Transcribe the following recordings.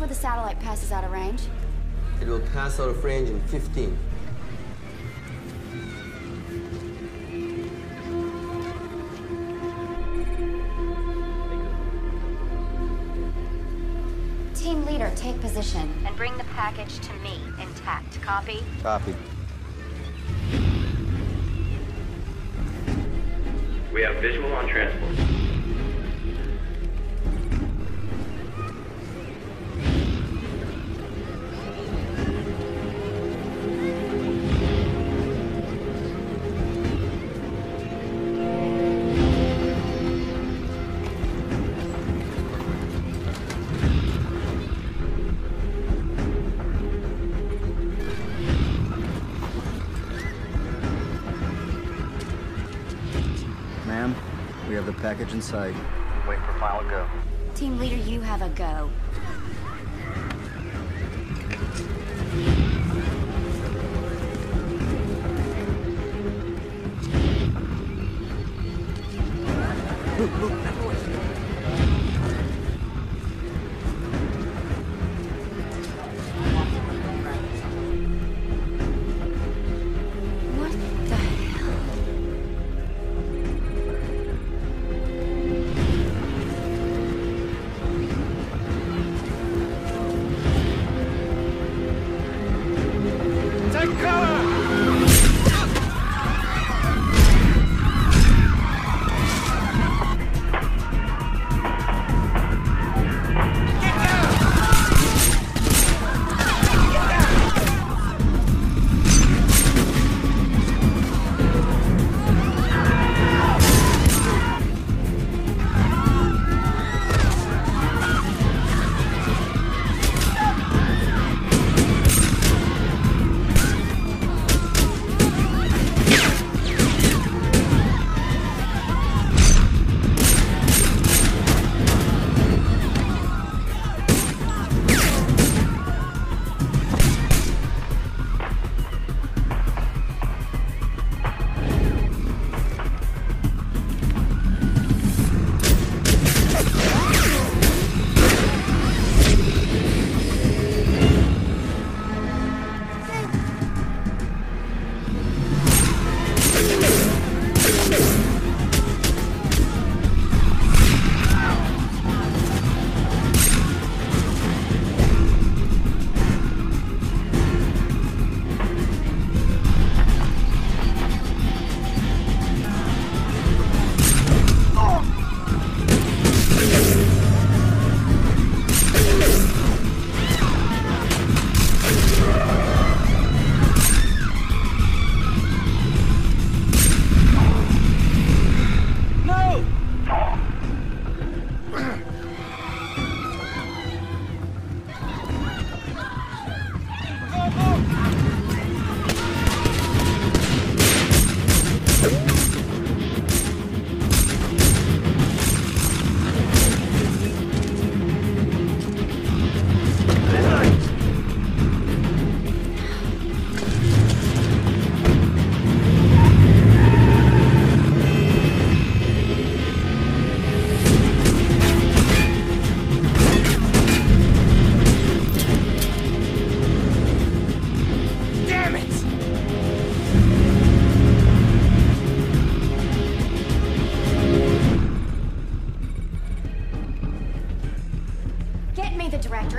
the satellite passes out of range? It will pass out of range in 15. Team leader, take position. And bring the package to me, intact. Copy? Copy. We have visual on transport. Ma'am, we have the package inside. Wait for final go. Team leader, you have a go. What the hell? Take cover!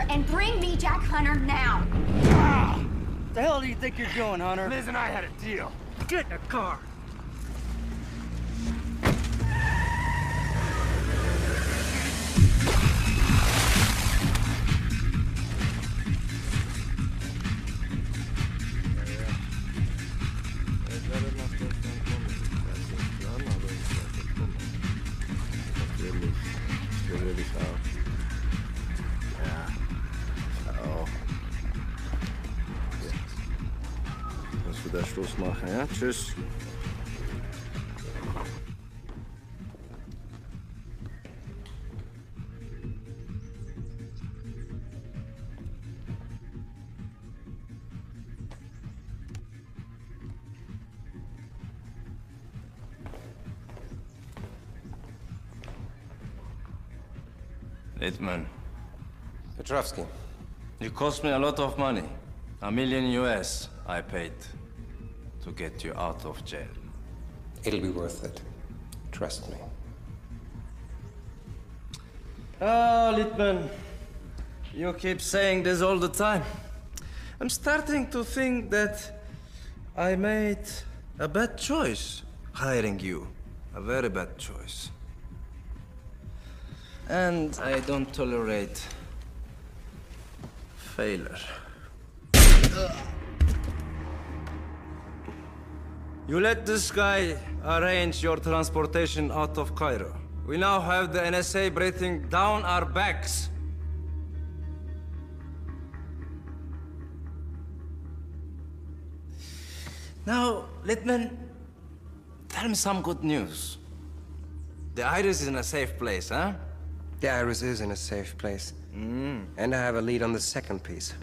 And bring me Jack Hunter now! The hell do you think you're doing, Hunter? Liz and I had a deal. Get in the car. Dass wir da Schluss machen, ja? Tschüss. Littman. Petrovsky. You cost me a lot of money. $1 million US I paid to get you out of jail. It'll be worth it. Trust me. Ah, Littman. You keep saying this all the time. I'm starting to think that I made a bad choice hiring you. A very bad choice. And I don't tolerate failure. You let this guy arrange your transportation out of Cairo. We now have the NSA breathing down our backs. Now, Littman, tell me some good news. The Iris is in a safe place, huh? The Iris is in a safe place. And I have a lead on the second piece.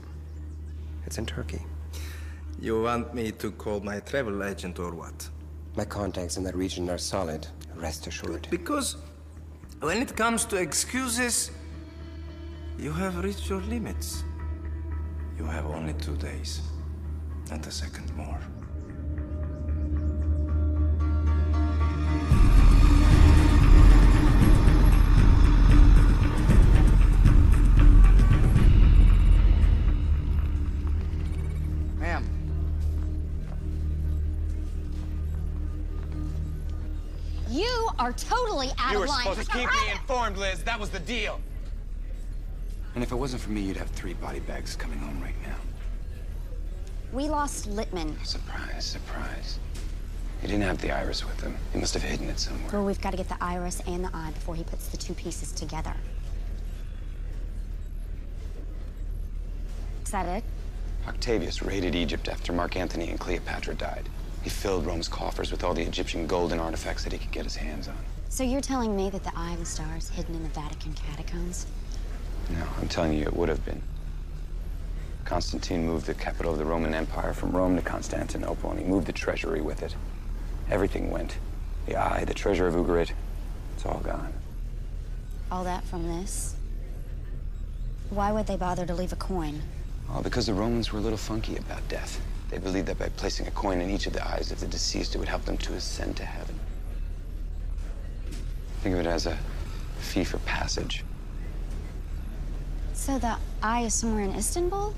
It's in Turkey. You want me to call my travel agent or what? My contacts in that region are solid, rest assured. Because when it comes to excuses, you have reached your limits. You have only 2 days, and a second more. You are totally out You of were line. supposed to keep me informed, Liz. That was the deal. And if it wasn't for me, you'd have 3 body bags coming home right now. We lost Littman. Surprise, surprise. He didn't have the Iris with him. He must have hidden it somewhere. Well, we've got to get the Iris and the eye before he puts the 2 pieces together. Is that it? Octavius raided Egypt after Mark Antony and Cleopatra died. He filled Rome's coffers with all the Egyptian gold and artifacts that he could get his hands on. So you're telling me that the Eye of the Star is hidden in the Vatican catacombs? No, I'm telling you, it would have been. Constantine moved the capital of the Roman Empire from Rome to Constantinople, and he moved the treasury with it. Everything went. The eye, the treasure of Ugarit, it's all gone. All that from this? Why would they bother to leave a coin? Oh, because the Romans were a little funky about death. They believed that by placing a coin in each of the eyes of the deceased, it would help them to ascend to heaven. Think of it as a fee for passage. So the eye is somewhere in Istanbul?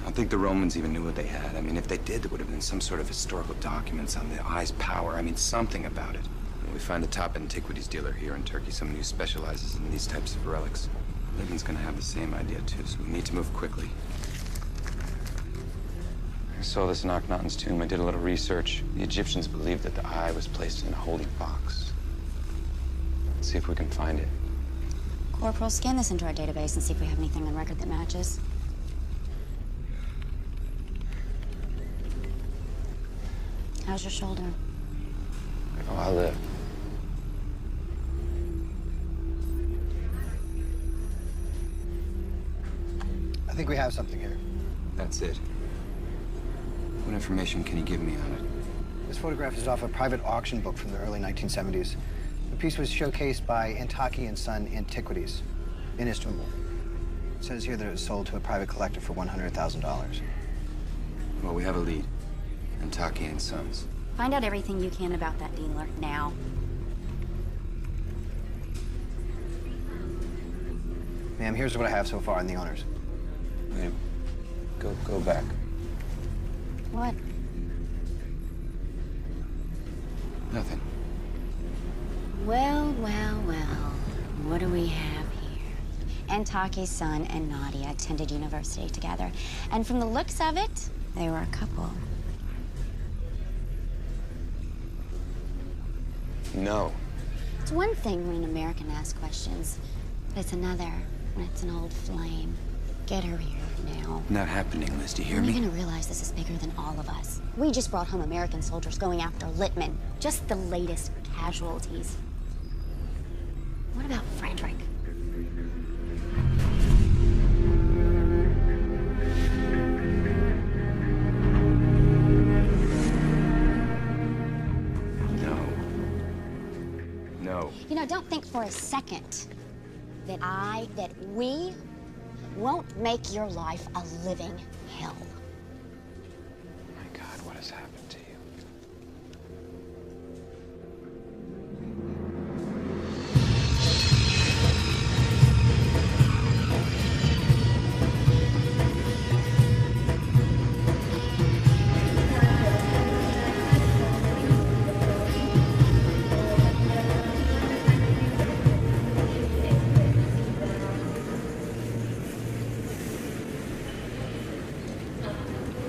I don't think the Romans even knew what they had. I mean, if they did, there would have been some sort of historical documents on the eye's power. I mean, something about it. When we find a top antiquities dealer here in Turkey, someone who specializes in these types of relics, Littman's gonna have the same idea, too, so we need to move quickly. I saw this in Akhenaten's tomb. I did a little research. The Egyptians believed that the eye was placed in a holy box. Let's see if we can find it. Corporal, scan this into our database and see if we have anything on record that matches. How's your shoulder? Oh, I'll live. I think we have something here. That's it. What information can you give me on it? This photograph is off a private auction book from the early 1970s. The piece was showcased by Antaki & Son Antiquities in Istanbul. It says here that it was sold to a private collector for $100,000. Well, we have a lead. Antaki & Sons. Find out everything you can about that dealer, now. Ma'am, here's what I have so far on the owners. Wait. Go back. What? Nothing. Well, well, well. What do we have here? Antaki's son and Nadia attended university together. And from the looks of it, they were a couple. No. It's one thing when an American asks questions, but it's another when it's an old flame. Get her here now. Not happening, Liz. Do you hear When me? are you gonna realize this is bigger than all of us? We just brought home American soldiers going after Littman. Just the latest casualties. What about Frederick? No. You know, don't think for a second that we won't make your life a living hell. My God, what has happened to you?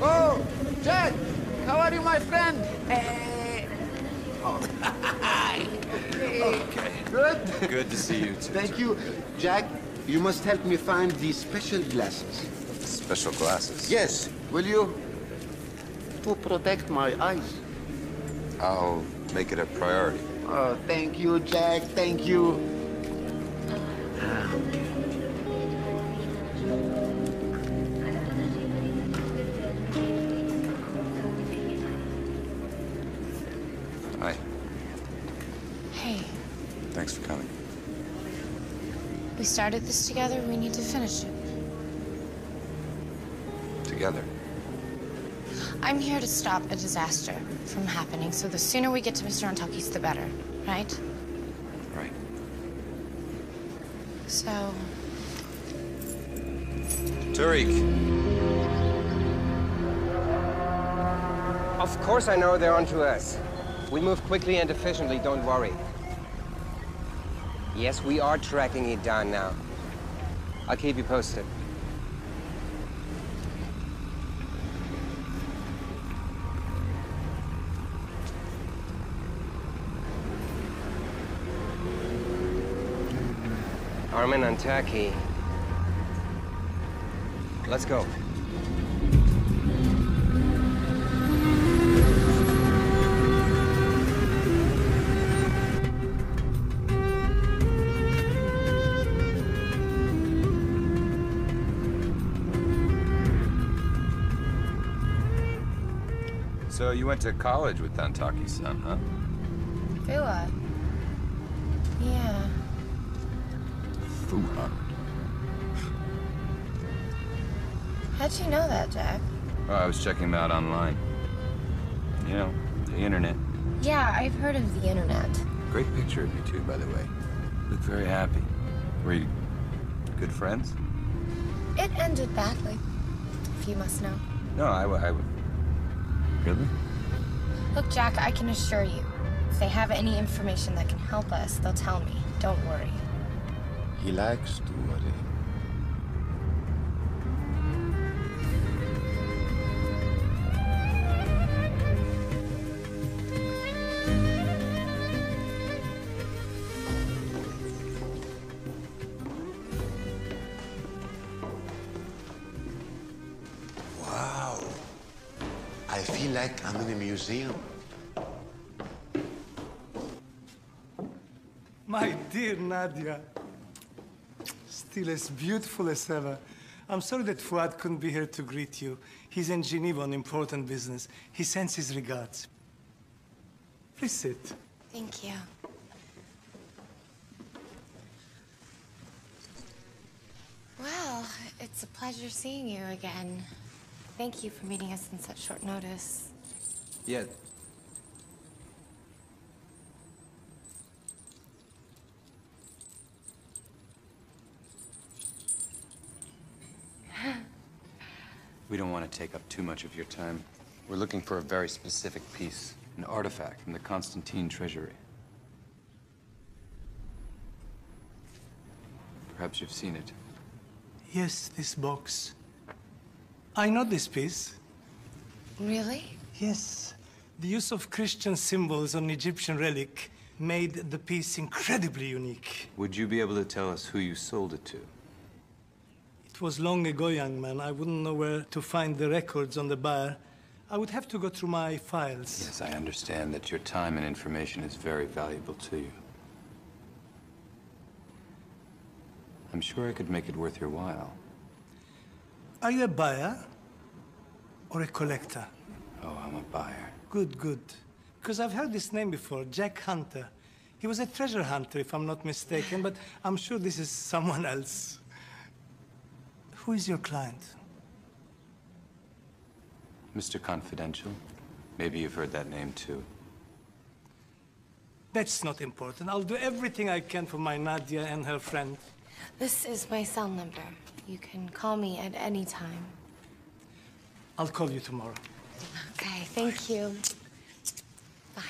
Oh, Jack! How are you, my friend? Okay. Good. Good to see you, too. Thank you. Jack, you must help me find these special glasses. Special glasses? Yes. Will you? To protect my eyes. I'll make it a priority. Oh, thank you, Jack. Thank you. Hi. Hey, Thanks for coming. we started this together. We need to finish it. Together. I'm here to stop a disaster from happening, so the sooner we get to Mr. Antaki's, the better, right? Right. So, Tariq. Of course I know they're onto us. We move quickly and efficiently, don't worry. Yes, we are tracking it down now. I'll keep you posted. Armin Antaki. Let's go. So you went to college with Antaki's son, huh? Fuwa. Yeah. Fuwa. How'd you know that, Jack? Oh, I was checking him out online. You know, the internet. Yeah, I've heard of the internet. Great picture of you two, by the way. Look very happy. Were you good friends? It ended badly, if you must know. No, I would. Really? Look, Jack, I can assure you, if they have any information that can help us, they'll tell me. Don't worry. He likes to worry. Wow. I feel like I'm in a museum. My dear Nadia. Still as beautiful as ever. I'm sorry that Fuad couldn't be here to greet you. He's in Geneva on important business. He sends his regards. Please sit. Thank you. Well, it's a pleasure seeing you again. Thank you for meeting us in such short notice. Yeah. We don't want to take up too much of your time. We're looking for a very specific piece, an artifact from the Constantine treasury. Perhaps you've seen it. Yes, this box. I know this piece. Really? Yes. The use of Christian symbols on Egyptian relic made the piece incredibly unique. Would you be able to tell us who you sold it to? It was long ago, young man. I wouldn't know where to find the records on the buyer. I would have to go through my files. Yes, I understand that your time and information is very valuable to you. I'm sure I could make it worth your while. Are you a buyer or a collector? Oh, I'm a buyer. Good, good. Because I've heard this name before, Jack Hunter. He was a treasure hunter, if I'm not mistaken, but I'm sure this is someone else. Who is your client? Mr. Confidential. Maybe you've heard that name too. That's not important. I'll do everything I can for my Nadia and her friend. This is my cell number. You can call me at any time. I'll call you tomorrow. Okay, thank you. Bye.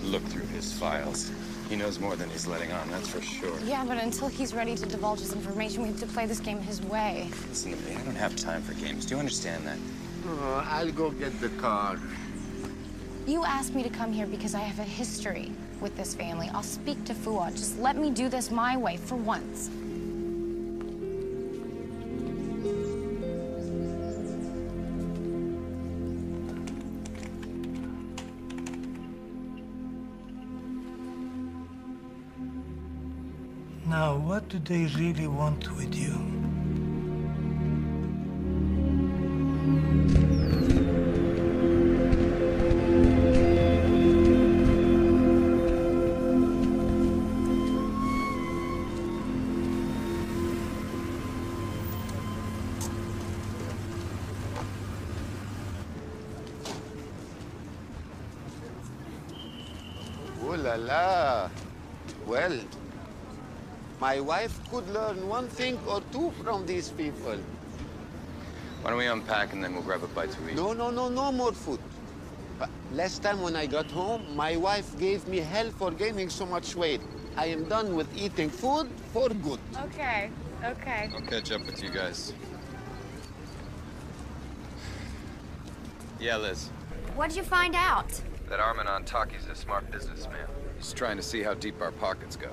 Look through his files. He knows more than he's letting on, that's for sure. Yeah, but until he's ready to divulge his information, we have to play this game his way. Listen to me, I don't have time for games. Do you understand that? Oh, I'll go get the car. You asked me to come here because I have a history with this family. I'll speak to Fuad. Just let me do this my way for once. Now, what do they really want with you? Oh la la. Well, my wife could learn one thing or two from these people. Why don't we unpack and then we'll grab a bite to eat? No more food. Last time when I got home, my wife gave me hell for gaining so much weight. I am done with eating food for good. Okay. I'll catch up with you guys. Yeah, Liz. What'd you find out? That Armin Antaki's a smart businessman. He's trying to see how deep our pockets go.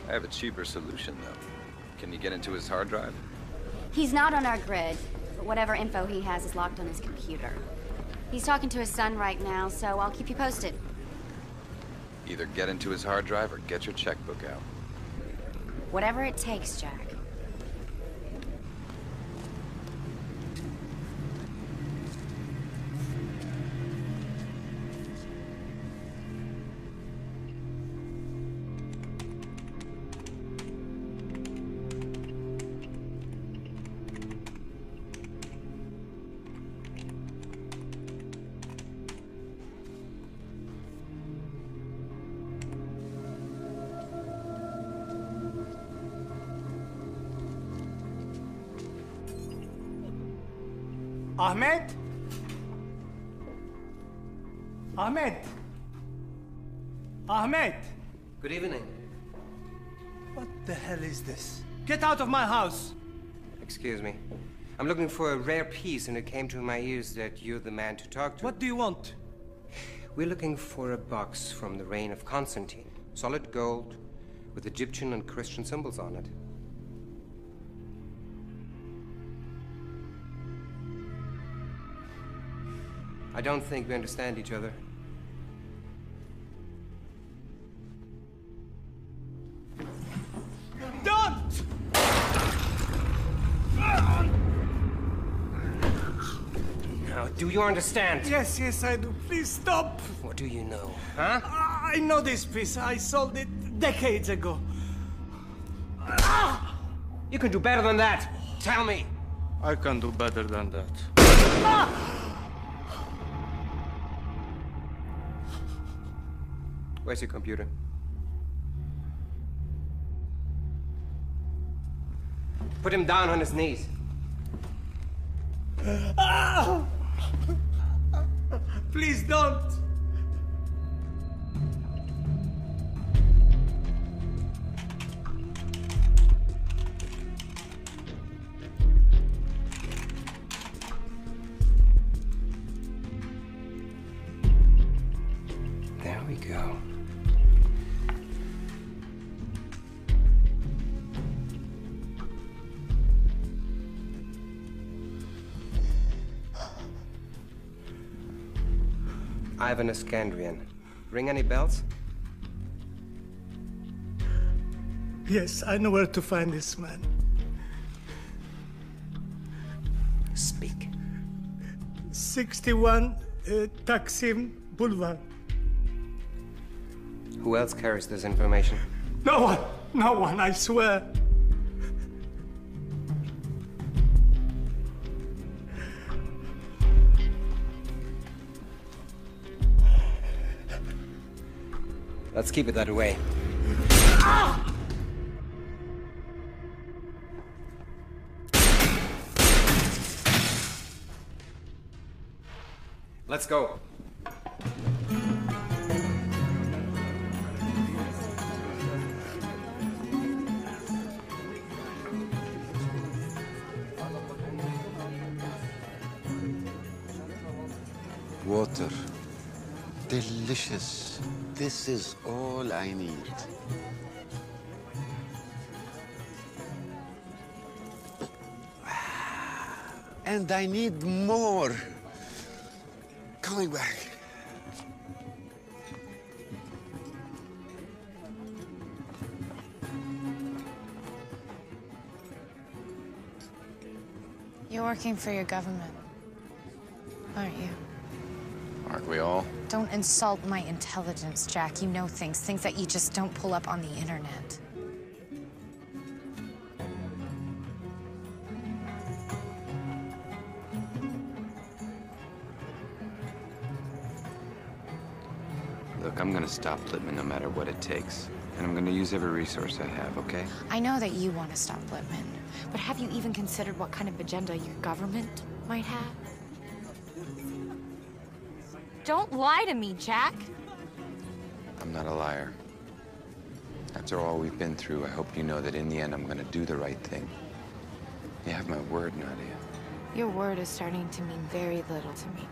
I have a cheaper solution, though. Can you get into his hard drive? He's not on our grid, but whatever info he has is locked on his computer. He's talking to his son right now, so I'll keep you posted. Either get into his hard drive or get your checkbook out. Whatever it takes, Jack. Ahmed? Ahmed? Ahmed? Good evening. What the hell is this? Get out of my house! Excuse me. I'm looking for a rare piece, and it came to my ears that you're the man to talk to. What do you want? We're looking for a box from the reign of Constantine. Solid gold, with Egyptian and Christian symbols on it. I don't think we understand each other. Don't! Now, do you understand? Yes, I do. Please stop. What do you know, huh? I know this piece. I sold it decades ago. You can do better than that. Tell me. I can do better than that. Where's your computer? Put him down on his knees. Please don't. There we go. Ivan Iskandrian. Ring any bells? Yes, I know where to find this man. Speak. 61 Taksim Boulevard. Who else carries this information? No one, I swear. Let's keep it that way. Let's go. Water. Delicious. This is all I need. And I need more. Coming back. You're working for your government, aren't you? Aren't we all? Don't insult my intelligence, Jack. You know things that you just don't pull up on the internet. Look, I'm gonna stop Littman no matter what it takes. And I'm gonna use every resource I have, okay? I know that you want to stop Littman, but have you even considered what kind of agenda your government might have? Don't lie to me, Jack. I'm not a liar. After all we've been through, I hope you know that in the end I'm gonna do the right thing. You have my word, Nadia. Your word is starting to mean very little to me.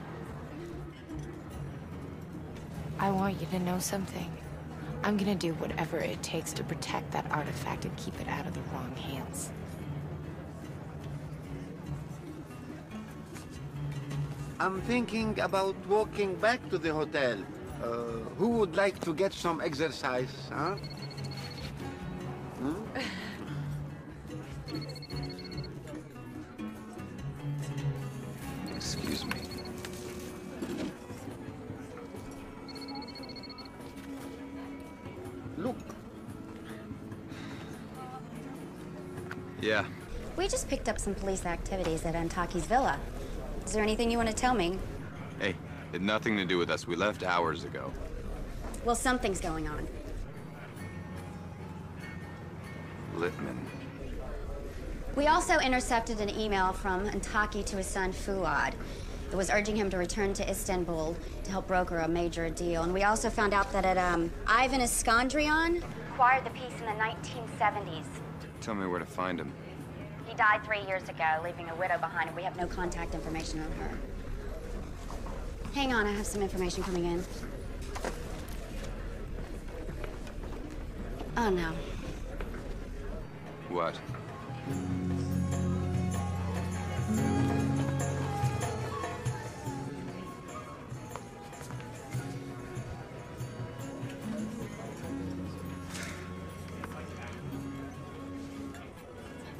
I want you to know something. I'm gonna do whatever it takes to protect that artifact and keep it out of the wrong hands. I'm thinking about walking back to the hotel. Who would like to get some exercise, huh? Excuse me. Look. Yeah. We just picked up some police activities at Antaki's villa. Is there anything you want to tell me? Hey, it had nothing to do with us. We left hours ago. Well, something's going on. Littman. We also intercepted an email from Antaki to his son Fuad. It was urging him to return to Istanbul to help broker a major deal. And we also found out that Ivan Iskandrian acquired the piece in the 1970s. Tell me where to find him. He died 3 years ago, leaving a widow behind, and we have no contact information on her. Hang on, I have some information coming in. Oh, no. What?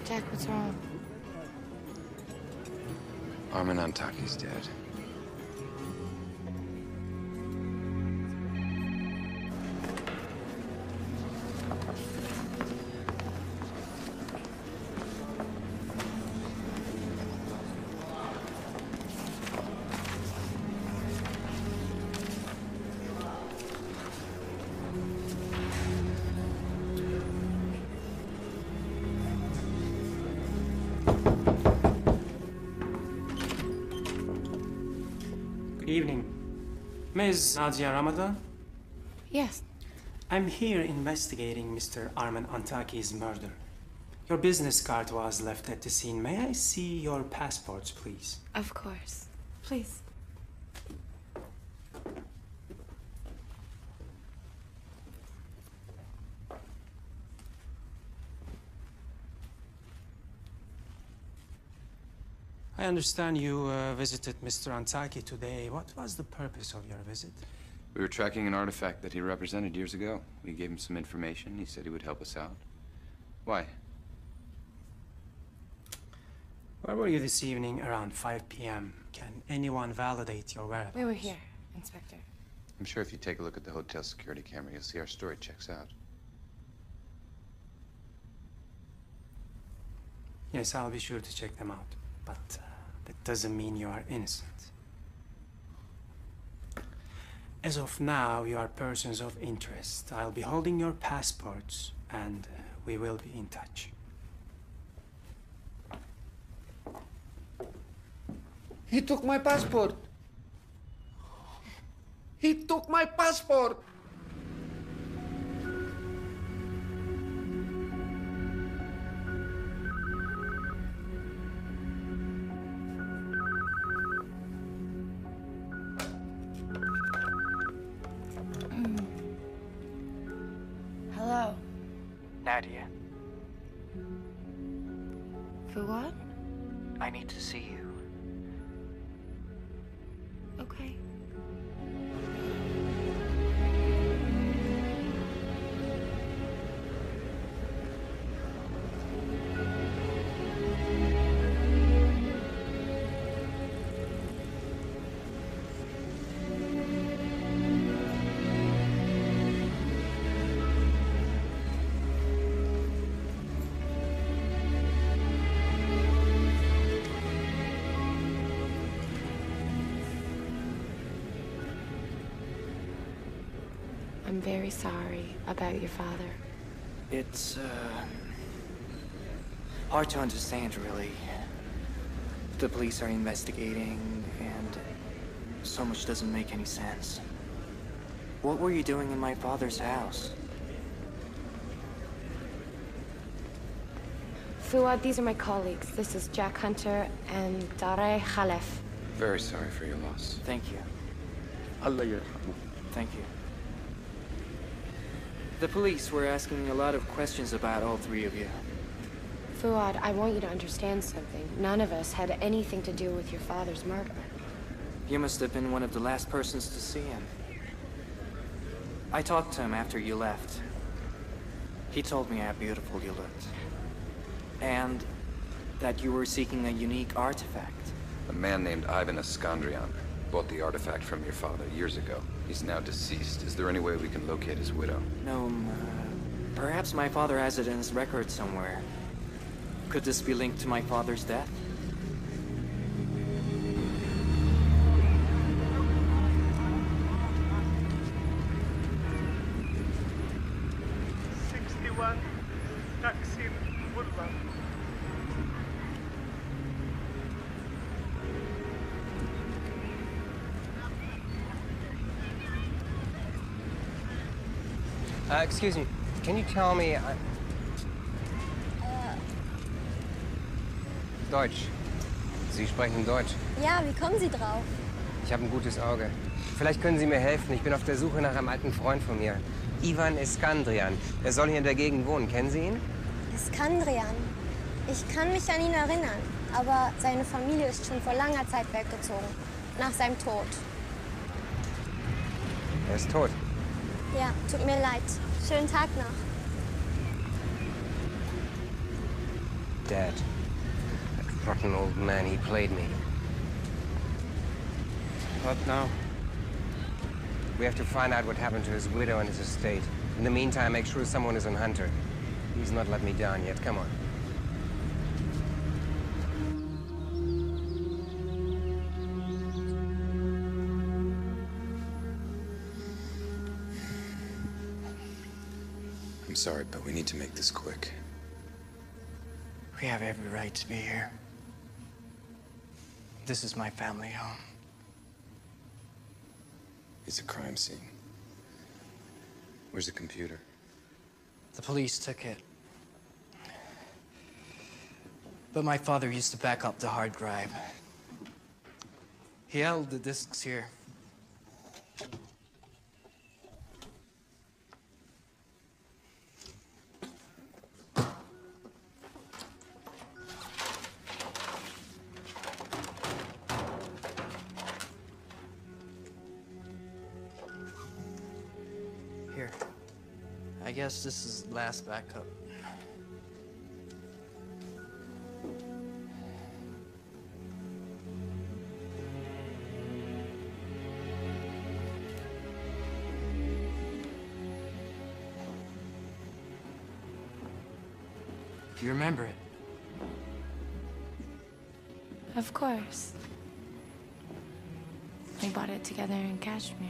Jack, what's wrong? Armin Antaki's dead. Evening. Ms. Nadia Ramadan? Yes. I'm here investigating Mr. Armin Antaki's murder. Your business card was left at the scene. May I see your passports, please? Of course. Please. I understand you visited Mr. Antaki today. What was the purpose of your visit? We were tracking an artifact that he represented years ago. We gave him some information. He said he would help us out. Why? Where were you this evening around 5 p.m.? Can anyone validate your whereabouts? We were here, Inspector. I'm sure if you take a look at the hotel security camera, you'll see our story checks out. Yes, I'll be sure to check them out. But that doesn't mean you are innocent. As of now, you are persons of interest. I'll be holding your passports, and we will be in touch. He took my passport. He took my passport. Hello. Nadia, Fuad? I need to see you. Okay. I'm very sorry about your father. It's, hard to understand, really. The police are investigating, and so much doesn't make any sense. What were you doing in my father's house? Fuad, these are my colleagues. This is Jack Hunter and Dareh Khalef. Very sorry for your loss. Thank you. Allah yarhamu. Thank you. The police were asking a lot of questions about all three of you. Fuad, I want you to understand something. None of us had anything to do with your father's murder. You must have been one of the last persons to see him. I talked to him after you left. He told me how beautiful you looked. And that you were seeking a unique artifact. A man named Ivan Iskandrian bought the artifact from your father years ago. He's now deceased. Is there any way we can locate his widow? No, perhaps my father has it in his record somewhere. Could this be linked to my father's death? Taksim Boulevard. Excuse me, can you tell me... Deutsch. Sie sprechen Deutsch. Ja, wie kommen Sie drauf? Ich habe ein gutes Auge. Vielleicht können Sie mir helfen. Ich bin auf der Suche nach einem alten Freund von mir. Ivan Iskandrian. Er soll hier in der Gegend wohnen. Kennen Sie ihn? Iskandrian. Ich kann mich an ihn erinnern, aber seine Familie ist schon vor langer Zeit weggezogen. Nach seinem Tod. Er ist tot. Ja, tut mir leid. Schönen Tag noch. Dad. That rotten old man, he played me. What now? We have to find out what happened to his widow and his estate. In the meantime, make sure someone is on Hunter. He's not let me down yet. Come on. I'm sorry, but we need to make this quick. We have every right to be here. This is my family home. It's a crime scene. Where's the computer? The police took it. But my father used to back up the hard drive. He held the discs here. Here. I guess this is the last backup. Do you remember it? Of course. We bought it together in Kashmir.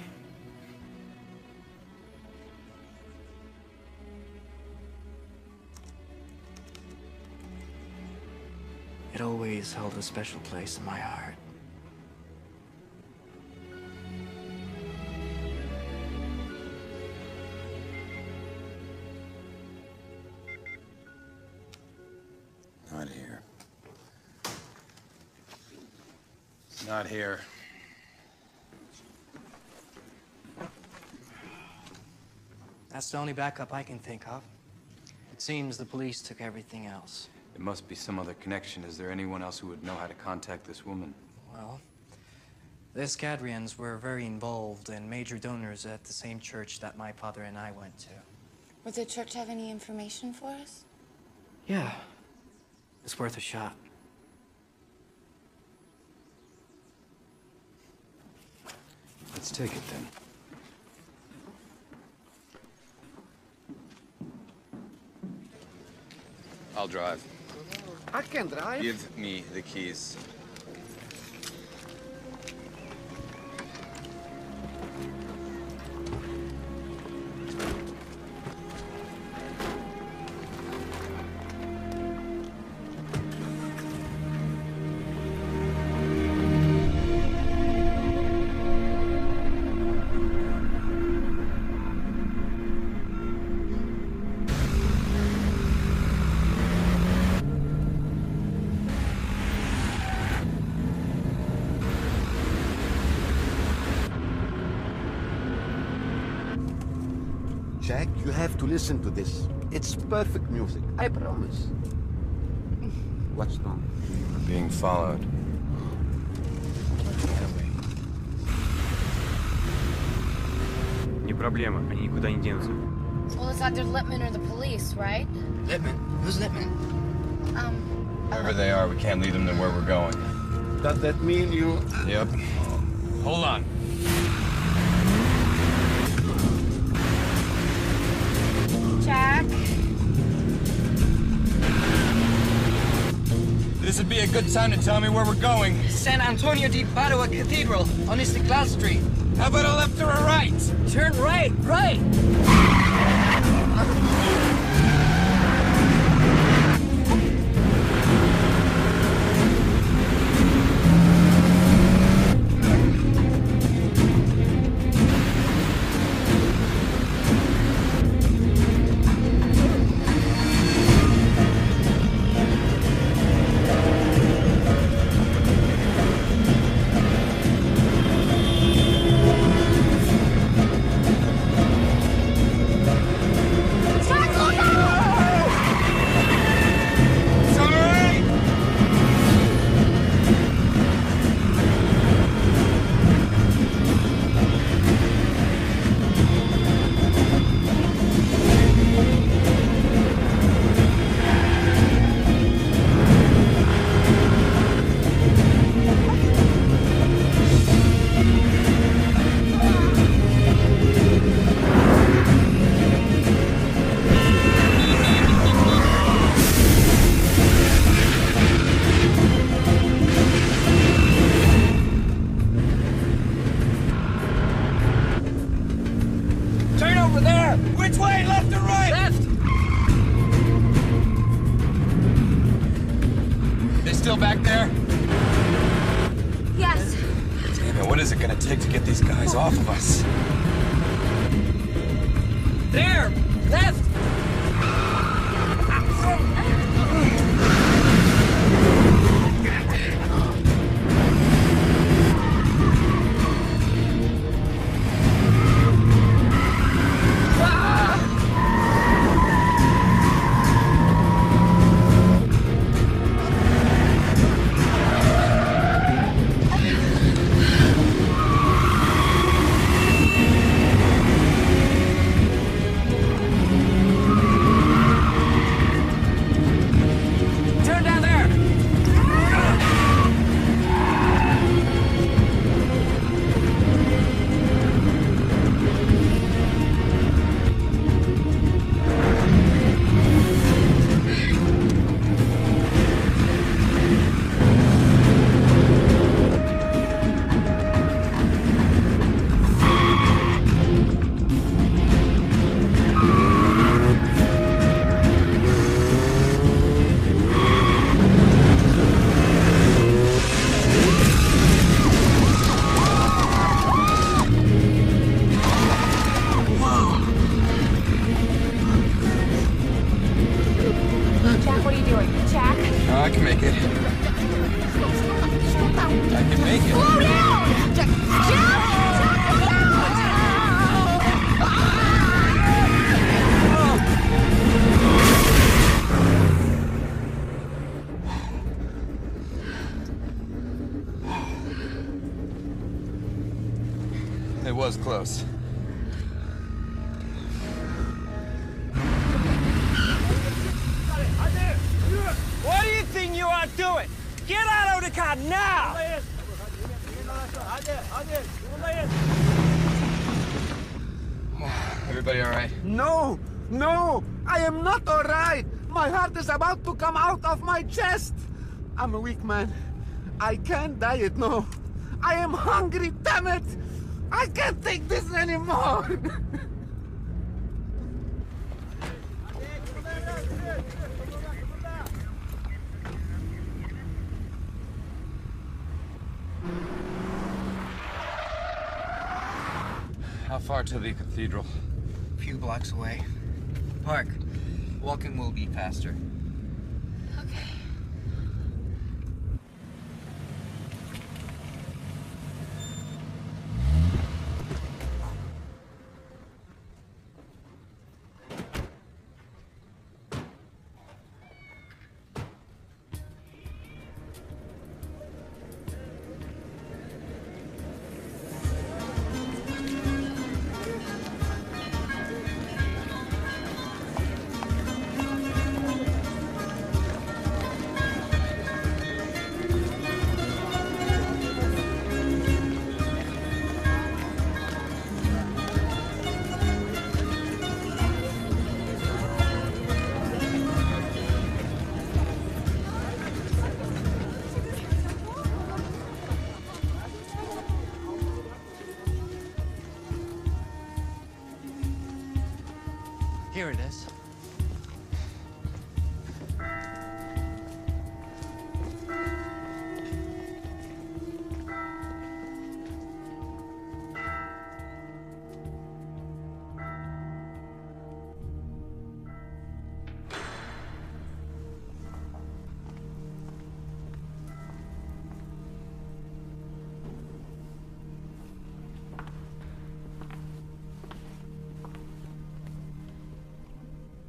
It always held a special place in my heart. Not here. Not here. That's the only backup I can think of. It seems the police took everything else. There must be some other connection. Is there anyone else who would know how to contact this woman? Well, the Skadrians were very involved and major donors at the same church that my father and I went to. Would the church have any information for us? Yeah. It's worth a shot. Let's take it then. I'll drive. I can drive. Give me the keys. Jack, you have to listen to this. It's perfect music, I promise. What's wrong? We're being followed. Не проблема, они никуда не денутся. Well, it's either Lippman or the police, right? Lippman? Who's Lippman? Wherever they are, we can't lead them to where we're going. Does that mean you... Yep. Hold on. Jack? This would be a good time to tell me where we're going. San Antonio di Padua Cathedral on Istiklal Street. How about a left or a right? Turn right, right! Still back there? Yes. Damn it, what is it gonna take to get these guys off of us? There! Left! I can make it. Slow down! Jack! It was close. What do you think you are doing? Get out of the car now! Everybody all right? No! No! I am not all right! My heart is about to come out of my chest! I'm a weak man. I can't diet, no. I am hungry, damn it! I can't take this anymore! How far to the cathedral? A few blocks away. Park. Walking will be faster. Okay. Here it is.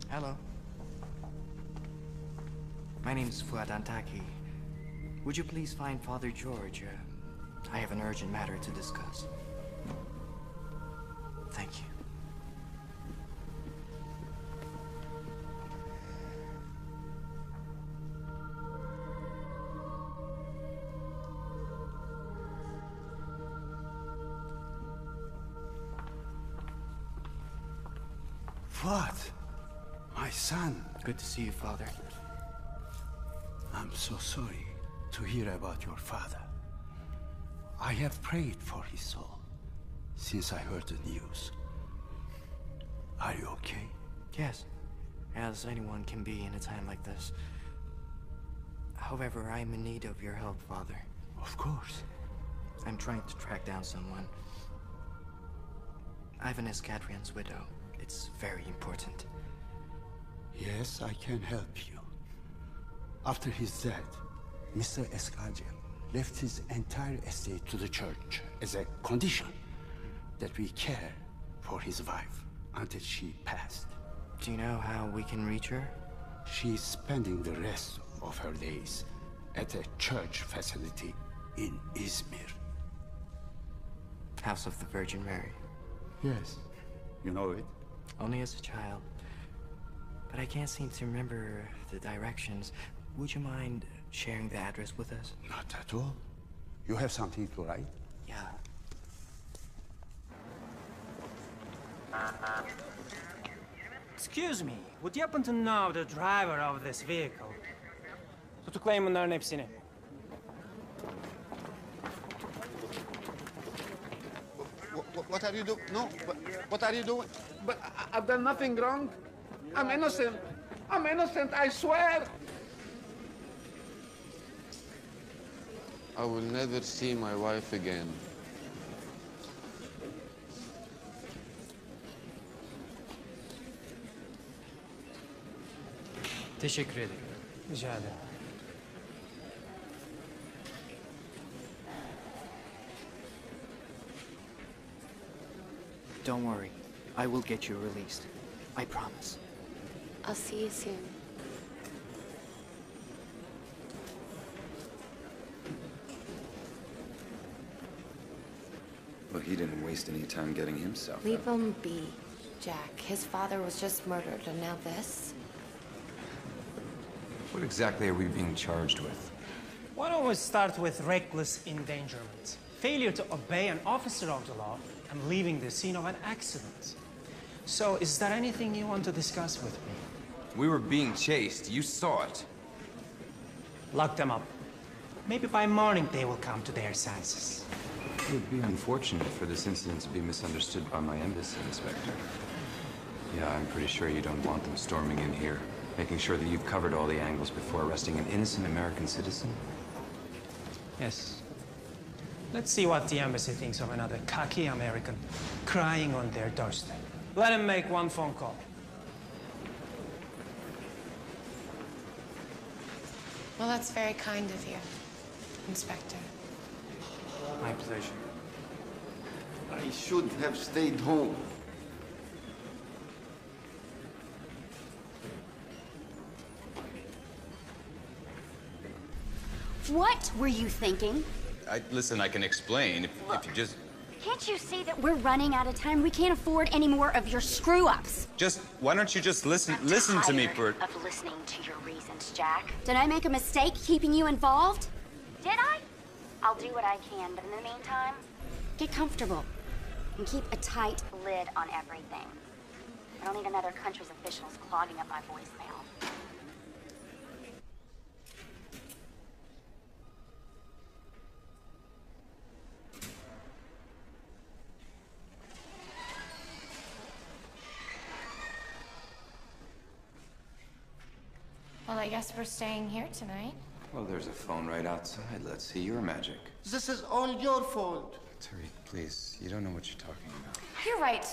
Hello. My name is Fuad Antaki. Would you please find Father George? I have an urgent matter to discuss. Thank you. Fuad, my son. Good to see you, Father. I'm so sorry to hear about your father. I have prayed for his soul since I heard the news. Are you okay? Yes, as anyone can be in a time like this. However, I am in need of your help, Father. Of course. I'm trying to track down someone. Ivan Iskandrian's widow. It's very important. Yes, I can help you. After his death, Mr. Iskandrian left his entire estate to the church as a condition that we care for his wife until she passed. Do you know how we can reach her? She's spending the rest of her days at a church facility in Izmir. House of the Virgin Mary. Yes, you know it. Only as a child. But I can't seem to remember the directions. Would you mind sharing the address with us? Not at all. You have something to write? Yeah. Excuse me, would you happen to know the driver of this vehicle? Tutuklayın bunların hepsini. What are you doing? No, what are you doing? But I've done nothing wrong. I'm innocent. I'm innocent, I swear. I will never see my wife again. Teşekkür ederim. Rica ederim. Don't worry. I will get you released. I promise. I'll see you soon. Well, he didn't waste any time getting himself Leave out. him be, Jack. His father was just murdered, and now this? What exactly are we being charged with? Why don't we start with reckless endangerment? Failure to obey an officer of the law and leaving the scene of an accident. So, is there anything you want to discuss with me? We were being chased. You saw it. Lock them up. Maybe by morning they will come to their senses. It would be unfortunate for this incident to be misunderstood by my embassy inspector. Yeah, I'm pretty sure you don't want them storming in here, making sure that you've covered all the angles before arresting an innocent American citizen. Yes. Let's see what the embassy thinks of another cocky American crying on their doorstep. Let him make one phone call. Well, that's very kind of you, Inspector. My pleasure. I should have stayed home. What were you thinking? Listen, I can explain if you just... Can't you see that we're running out of time? We can't afford any more of your screw-ups. Why don't you just listen to me for... Of listening to your reasons, Jack. Did I make a mistake keeping you involved? Did I? I'll do what I can, but in the meantime, get comfortable and keep a tight lid on everything. I don't need another country's officials clogging up my voicemail. Well, I guess we're staying here tonight. Well, there's a phone right outside. Let's see your magic. This is all your fault. Tariq, please. You don't know what you're talking about. You're right,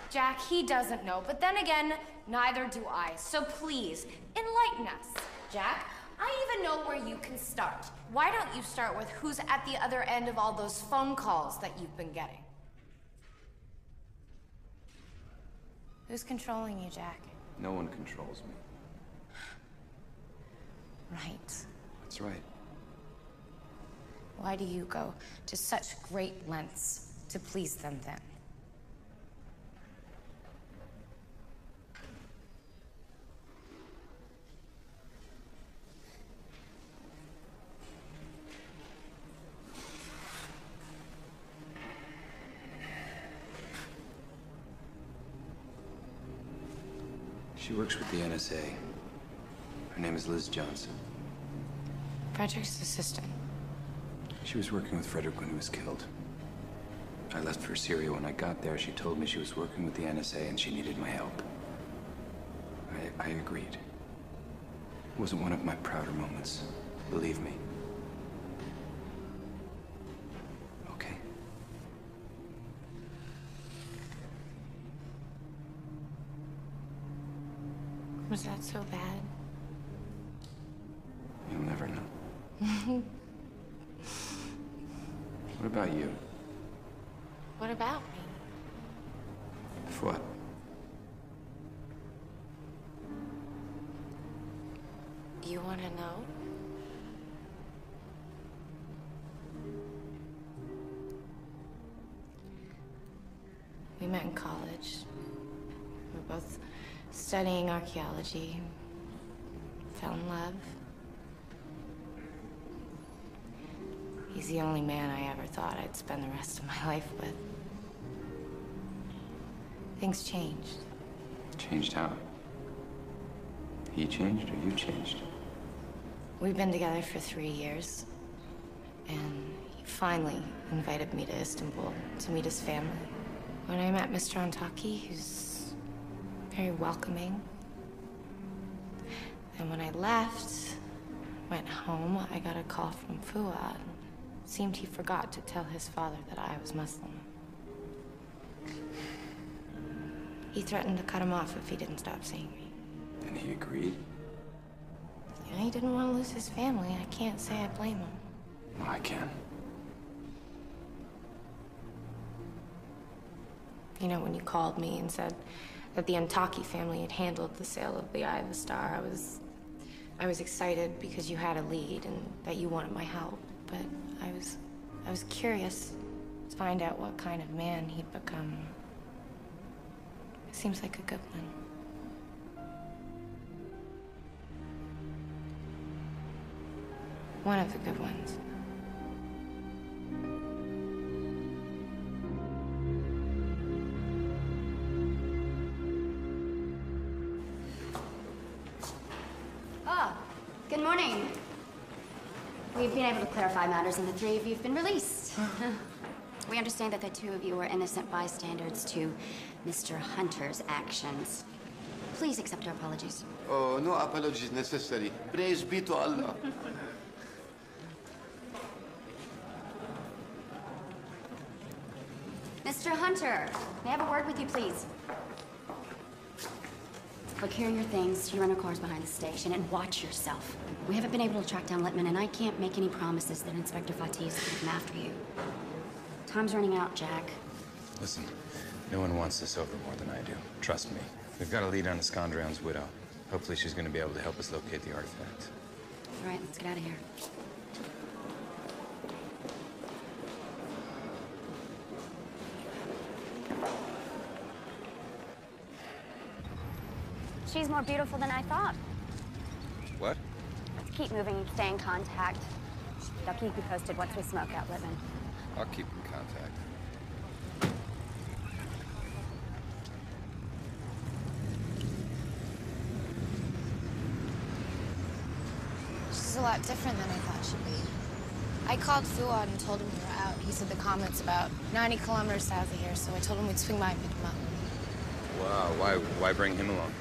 Jack. He doesn't know. But then again, neither do I. So please, enlighten us. Jack, I even know where you can start. Why don't you start with who's at the other end of all those phone calls that you've been getting? Who's controlling you, Jack? No one controls me. Right. That's right. Why do you go to such great lengths to please them then? She works with the NSA. Her name is Liz Johnson. Frederick's assistant. She was working with Frederick when he was killed. I left for Syria. When I got there, she told me she was working with the NSA and she needed my help. I agreed. It wasn't one of my prouder moments. Believe me. Okay? Was that so bad? You'll never know. What about you? What about me? What? You want to know? We met in college. We were both studying archaeology. Fell in love. He's the only man I ever thought I'd spend the rest of my life with. Things changed. Changed how? He changed or you changed? We've been together for 3 years. And he finally invited me to Istanbul to meet his family. When I met Mr. Antaki, who's very welcoming. And when I left, went home, I got a call from Fuad. Seemed he forgot to tell his father that I was Muslim. He threatened to cut him off if he didn't stop seeing me. And he agreed? Yeah, he didn't want to lose his family. I can't say I blame him. Well, I can. You know, when you called me and said that the Antaki family had handled the sale of the Eye of the Star, I was excited because you had a lead and that you wanted my help. But I was curious to find out what kind of man he'd become. Seems like a good one. One of the good ones. Ah, good morning. We've been able to clarify matters, and the three of you have been released. We understand that the two of you were innocent bystanders to Mr. Hunter's actions. Please accept our apologies. Oh, no apologies necessary. Praise be to Allah. Mr. Hunter, may I have a word with you, please? Procure your things to your rental cars behind the station and watch yourself. We haven't been able to track down Littman, and I can't make any promises that Inspector Fatih is going to come after you. Time's running out, Jack. Listen, no one wants this over more than I do. Trust me. We've got a lead on Iskandrian's widow. Hopefully she's going to be able to help us locate the artifact. All right, let's get out of here. She's more beautiful than I thought. What? Keep moving and stay in contact. I'll keep you posted once we smoke out Littman. I'll keep in contact. She's a lot different than I thought she'd be. I called Fuad and told him we were out. He said the comment's about 90 kilometers south of here, so I told him we'd swing by and pick him up. Wow, why bring him along?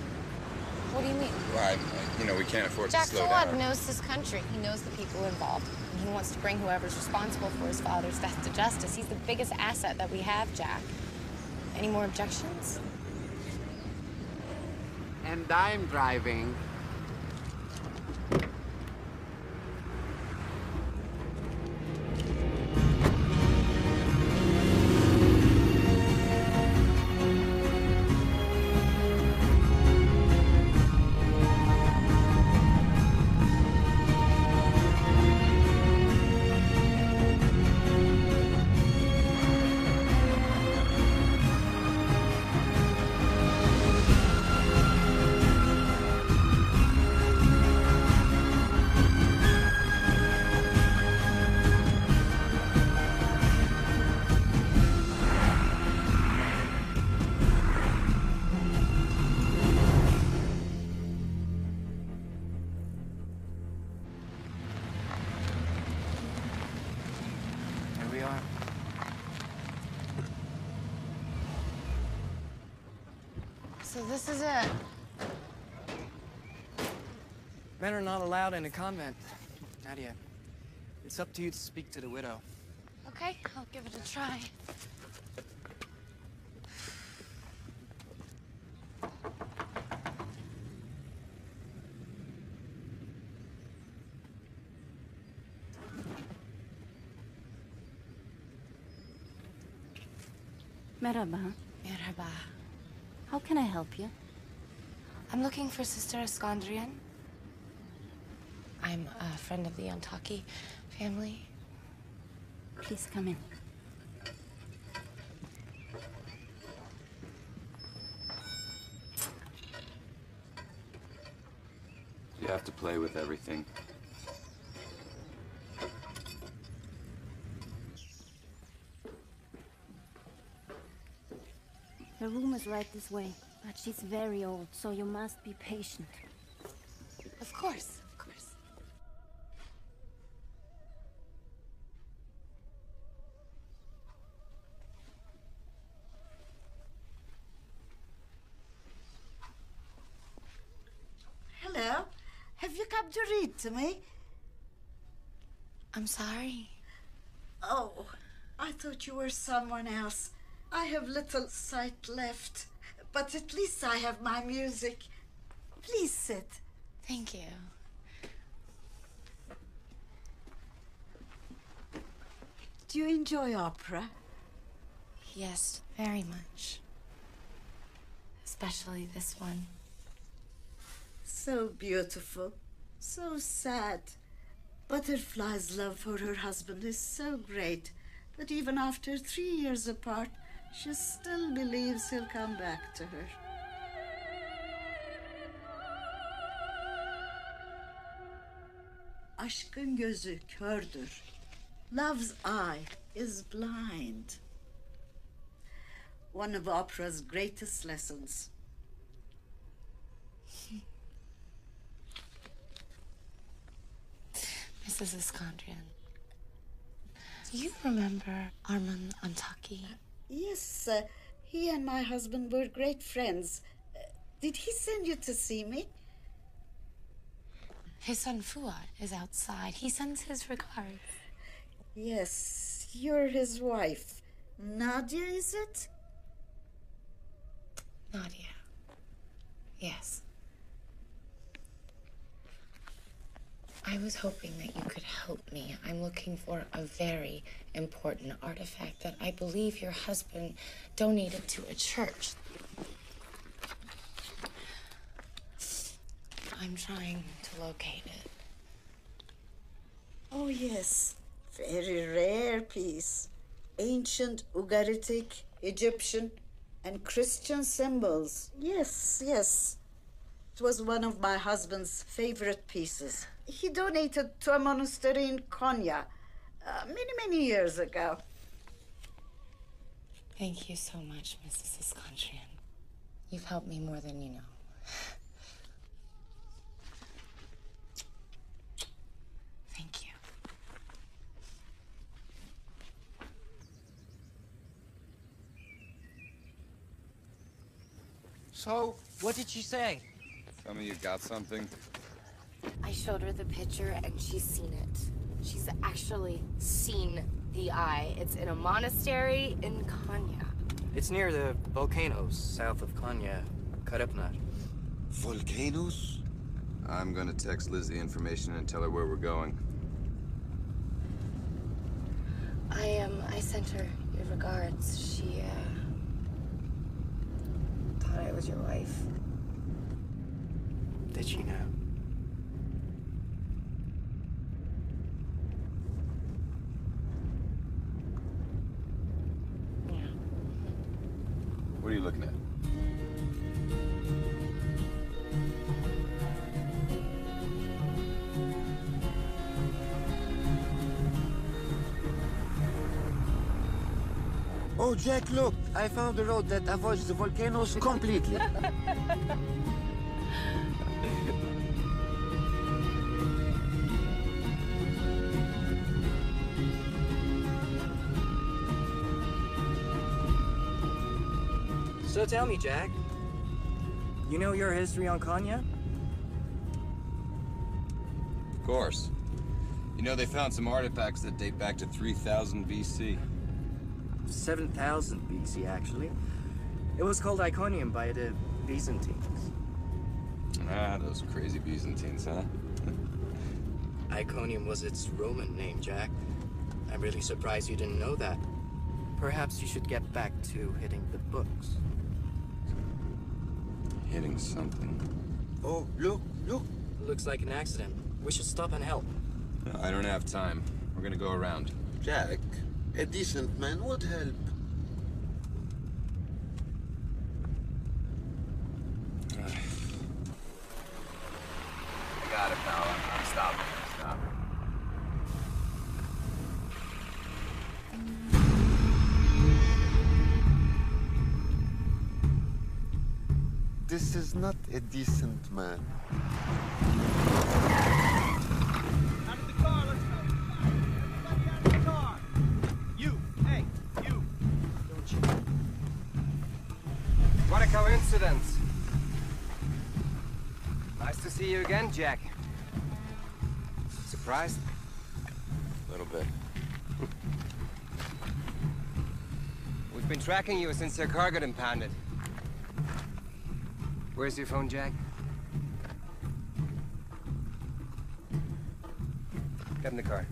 What do you mean? Well, you know, we can't afford Jack to slow Fuad down. knows this country. He knows the people involved. And he wants to bring whoever's responsible for his father's death to justice. He's the biggest asset that we have, Jack. Any more objections? And I'm driving. So this is it. Men are not allowed in a convent, Nadia. It's up to you to speak to the widow. Okay, I'll give it a try. Merhaba. Merhaba. How can I help you? I'm looking for Sister Iskandrian. I'm a friend of the Antaki family. Please come in. You have to play with everything. The room is right this way, but she's very old, so you must be patient. Of course, of course. Hello. Have you come to read to me? I'm sorry. Oh, I thought you were someone else. I have little sight left, but at least I have my music. Please sit. Thank you. Do you enjoy opera? Yes, very much. especially this one. So beautiful, so sad. Butterfly's love for her husband is so great that even after 3 years apart, she still believes he'll come back to her. Aşkın gözü kördür. Love's eye is blind. One of opera's greatest lessons. Mrs. Iskandrian, you remember Arman Antaki? Yes, he and my husband were great friends. Did he send you to see me? His son Fuad is outside. He sends his regards. Yes, you're his wife. Nadia, is it? Nadia. Yes. I was hoping that you could help me. I'm looking for a very important artifact that I believe your husband donated to a church. I'm trying to locate it. Oh, yes. Very rare piece. Ancient Ugaritic, Egyptian, and Christian symbols. Yes, yes. It was one of my husband's favorite pieces. He donated to a monastery in Konya many years ago. Thank you so much, Mrs. Iskandrian. You've helped me more than you know. Thank you. So, what did she say? Tell me you got something. I showed her the picture and she's seen it. She's actually seen the eye. It's in a monastery in Konya. It's near the volcanoes south of Konya, Karapnat. Volcanoes? I'm gonna text Liz the information and tell her where we're going. I sent her your regards. She, thought I was your wife. Did she know? What are you looking at? Oh, Jack, look. I found a road that avoids the volcanoes completely. So tell me, Jack. You know your history on Konya? Of course. You know, they found some artifacts that date back to 3000 BC. 7000 BC, actually. It was called Iconium by the Byzantines. Ah, those crazy Byzantines, huh? Iconium was its Roman name, Jack. I'm really surprised you didn't know that. Perhaps you should get back to hitting the books. Hitting something. Oh, look, look. Looks like an accident. We should stop and help. I don't have time. We're gonna go around. Jack, a decent man would help. I got it, pal. I'm stopping. Stop. This is not a decent man. Out of the car, let's go! Everybody out of the car! You, hey, you! Don't you? What a coincidence. Nice to see you again, Jack. Surprised? A little bit. We've been tracking you since your car got impounded. Where's your phone, Jack? Get in the car.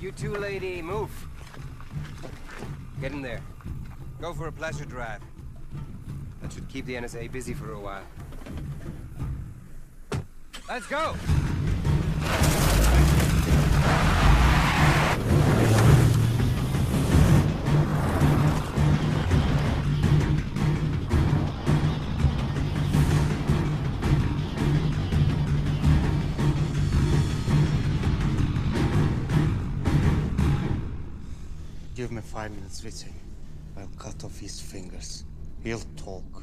You too, lady, move. Get in there. Go for a pleasure drive. That should keep the NSA busy for a while. Let's go! Give me 5 minutes with him. I'll cut off his fingers. He'll talk.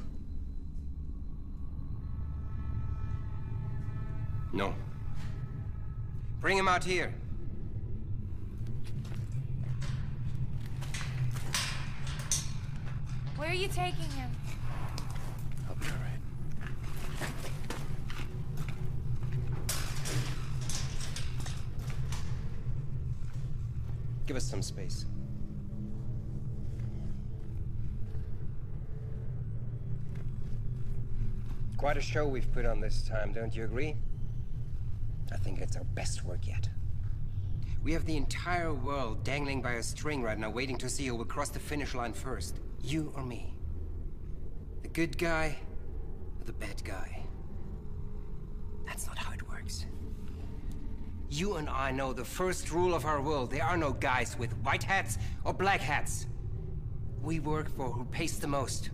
No. Bring him out here. Where are you taking him? I'll be all right. Give us some space. Quite a show we've put on this time, don't you agree? I think it's our best work yet. We have the entire world dangling by a string right now, waiting to see who will cross the finish line first. You or me. The good guy or the bad guy. That's not how it works. You and I know the first rule of our world. There are no guys with white hats or black hats. We work for who pays the most.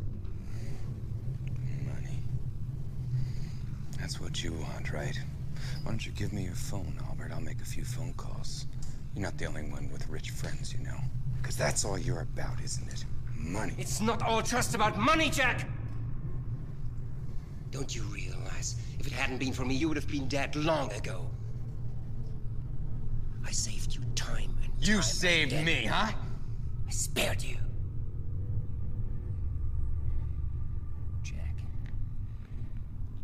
That's what you want, right? Why don't you give me your phone, Albert? I'll make a few phone calls. You're not the only one with rich friends, you know. Because that's all you're about, isn't it? Money. It's not all just about money, Jack! Don't you realize, if it hadn't been for me, you would have been dead long ago. I saved you time and time. You saved me, huh? I spared you. Jack,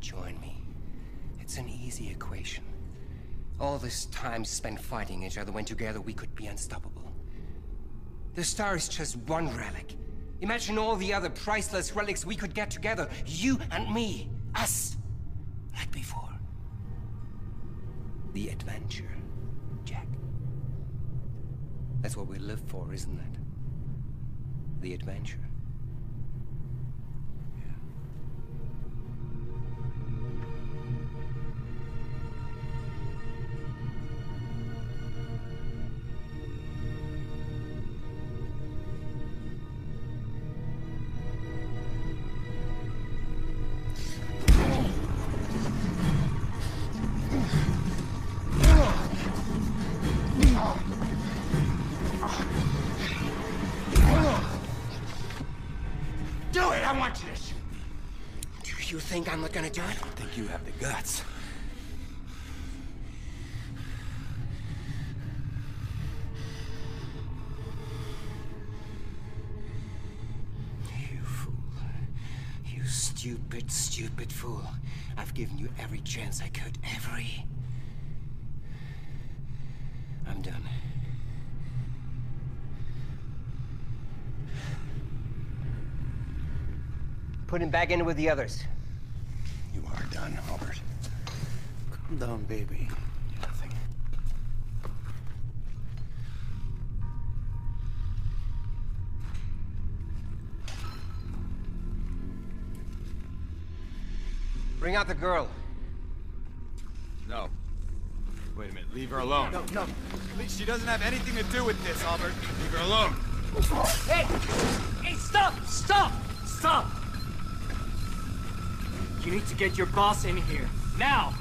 join me. It's an easy equation. All this time spent fighting each other when together we could be unstoppable. The star is just one relic. Imagine all the other priceless relics we could get together. You and me. Us. Like before. The adventure, Jack. That's what we live for, isn't it? The adventure. Do it! I want you to shoot. Do you think I'm not gonna do it? I don't think you have the guts. You fool. You stupid, stupid fool. I've given you every chance I could. Every. I'm done. Put him back in with the others. You are done, Albert. Calm down, baby. Nothing. Bring out the girl. No. Wait a minute, leave her alone. No. Please, she doesn't have anything to do with this, Albert. Leave her alone. Hey! Hey, stop! Stop! Stop! You need to get your boss in here. Now!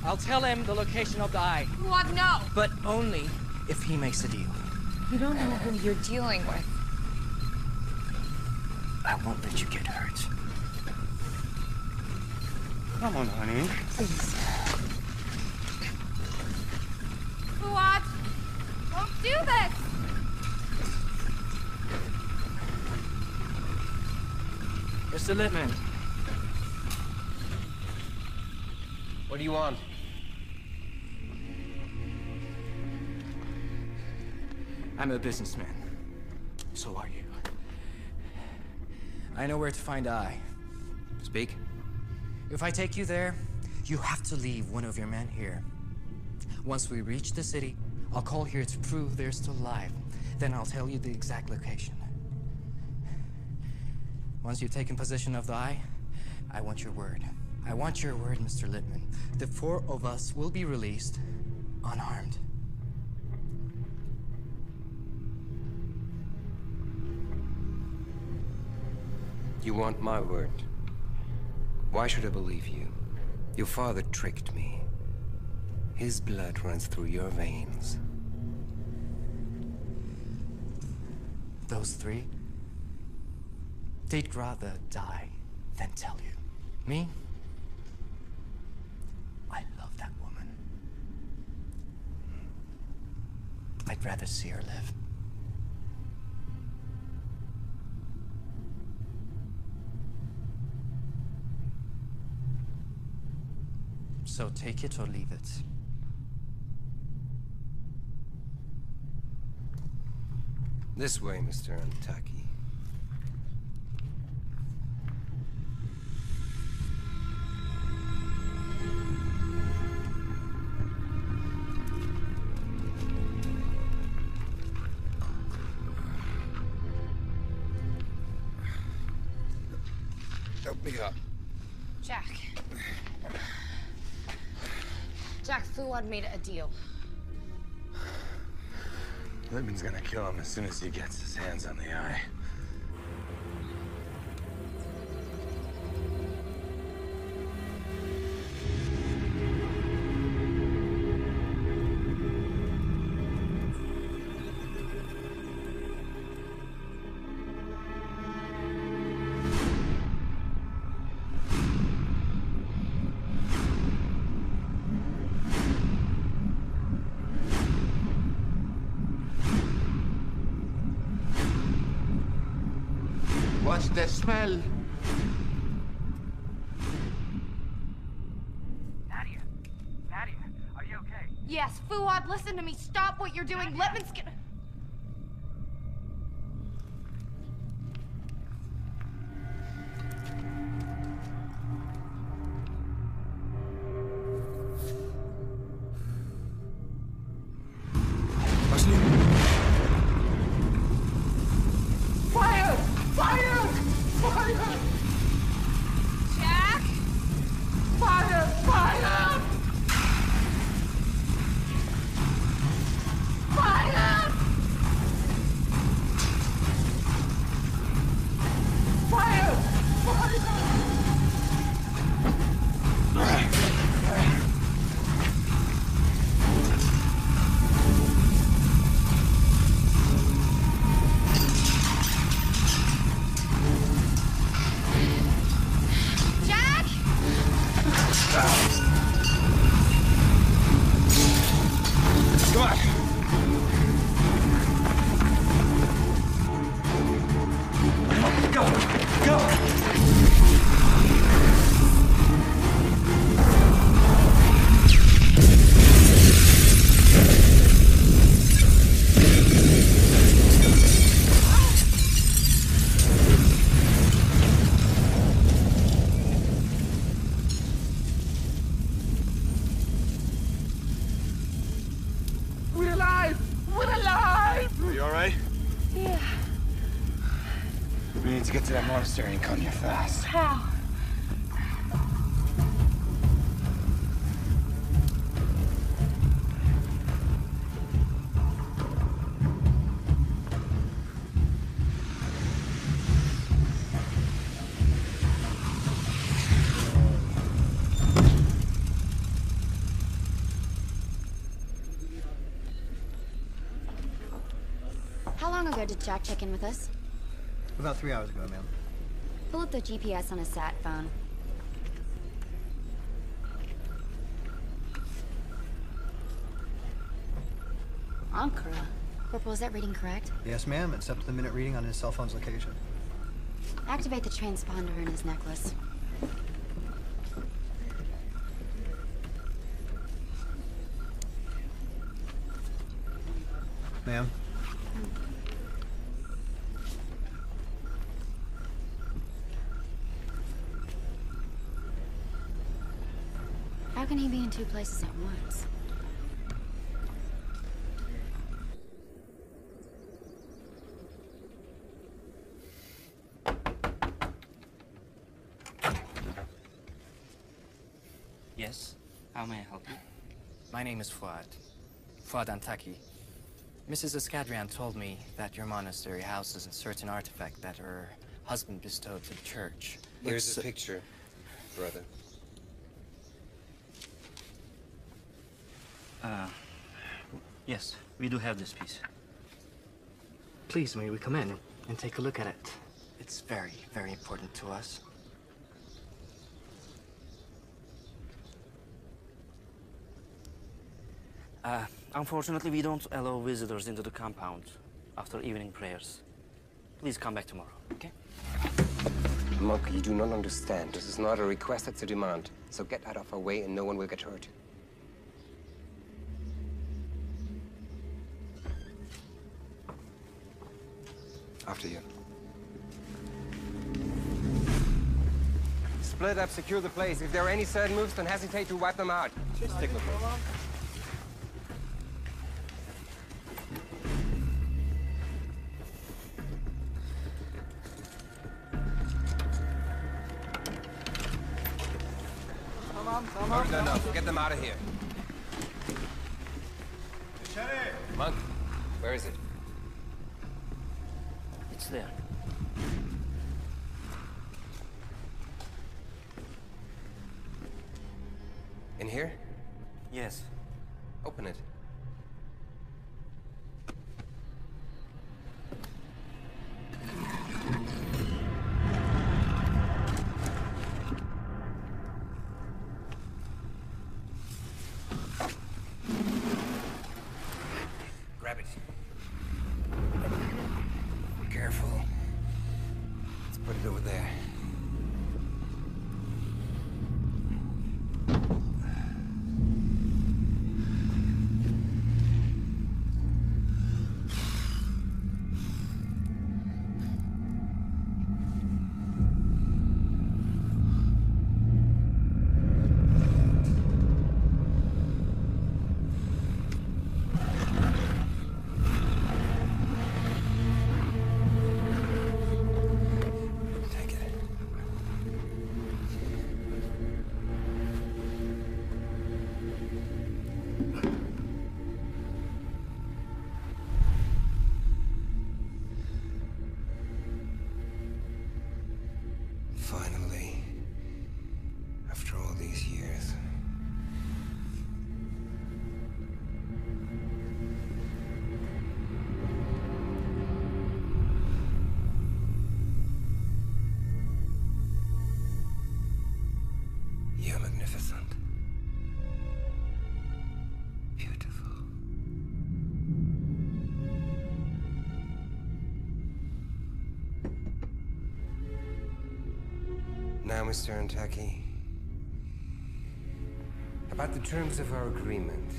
I'll tell him the location of the eye. What? No! But only if he makes a deal. You don't know who you're dealing with. I won't let you get hurt. Come on, honey. Please. Fuad! Don't do this! Mr. Littman. What do you want? I'm a businessman. So are you. I know where to find Eye. Speak. If I take you there, you have to leave one of your men here. Once we reach the city, I'll call here to prove they're still alive. Then I'll tell you the exact location. Once you've taken possession of the eye, I want your word. I want your word, Mr. Lippman. The 4 of us will be released unharmed. You want my word? Why should I believe you? Your father tricked me. His blood runs through your veins. Those 3, they'd rather die than tell you. Me? I love that woman. I'd rather see her live. So take it or leave it. This way, Mr. Antaki. Help me up. Jack. Jack, Fuad made a deal. Lippman's gonna kill him as soon as he gets his hands on the eye. What's the smell? Nadia, are you okay? Yes, Fuad, listen to me. Stop what you're doing. Lippman's gonna... Fire! Fire! Fire! Jack? Fire! Fire! Fire! Fire! Jack? Come on. Go! Go! We're alive! We're alive! Are you alright? Yeah. We need to get to that monastery and come here fast. How? How long ago did Jack check in with us? About 3 hours ago, ma'am. Pull up the GPS on his sat phone. Ankara. Corporal, is that reading correct? Yes, ma'am. It's up to the minute reading on his cell phone's location. Activate the transponder in his necklace. Ma'am? How can he be in 2 places at once? Yes? How may I help you? My name is Fuad. Fuad Antaki. Mrs. Escadrian told me that your monastery houses a certain artifact that her husband bestowed to the church. Here's a picture, brother. Yes, we do have this piece. Please, may we come in and take a look at it? It's very, very important to us. Unfortunately, we don't allow visitors into the compound after evening prayers. Please come back tomorrow, okay? Monk, you do not understand. This is not a request, it's a demand. So get out of our way and no one will get hurt. After you. Split up, secure the place. If there are any sudden moves, don't hesitate to wipe them out. Stick with me. No, get them out of here. Monk, where is it? It's there. In here? Yes. Open it. Grab it. Careful. Let's put it over there. Finally, after all these years. You're magnificent. Beautiful. Now, Mr. Antaki, about the terms of our agreement.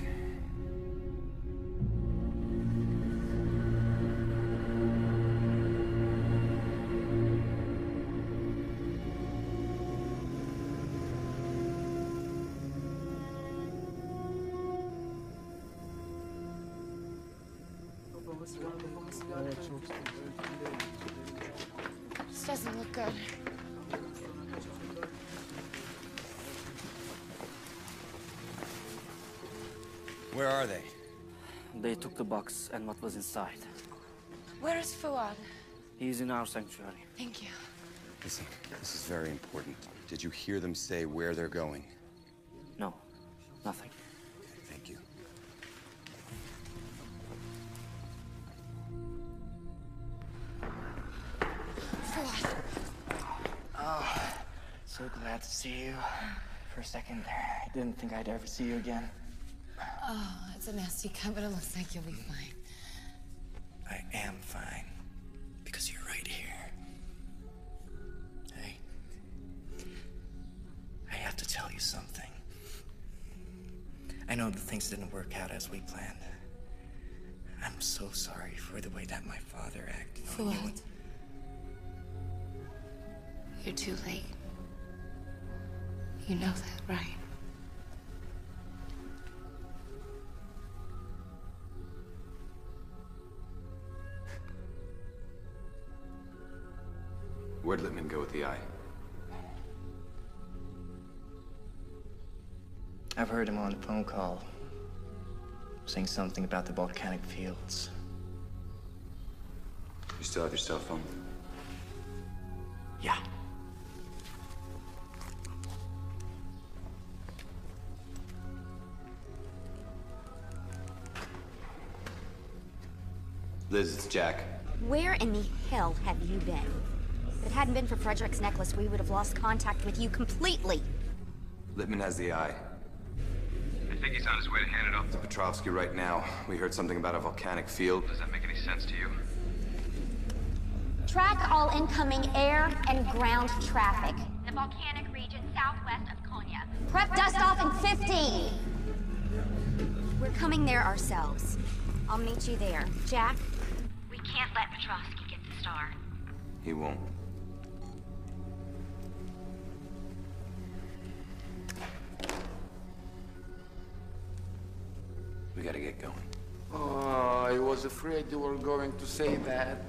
This doesn't look good. Where are they? They took the box and what was inside. Where is Fuad? He's in our sanctuary. Thank you. Listen, this is very important. Did you hear them say where they're going? No, nothing. Okay, thank you. Fuad. Oh, so glad to see you. For a second there, I didn't think I'd ever see you again. Oh, it's a nasty cut, but it looks like you'll be fine. I am fine. Because you're right here. Hey. I have to tell you something. I know that things didn't work out as we planned. I'm so sorry for the way that my father acted on you. Fuad. You're too late. You know that, right? Where'd Littman go with the eye? I've heard him on a phone call saying something about the volcanic fields. You still have your cell phone? Yeah. Liz, it's Jack. Where in the hell have you been? If it hadn't been for Frederick's necklace, we would have lost contact with you completely. Littman has the eye. I think he's on his way to hand it off To Petrovsky right now. We heard something about a volcanic field. Does that make any sense to you? Track all incoming air and ground traffic. The volcanic region southwest of Konya. Prep dust off in 15. We're coming there ourselves. I'll meet you there. Jack? We can't let Petrovsky get the star. He won't. We gotta get going. Oh, I was afraid you were going to say that.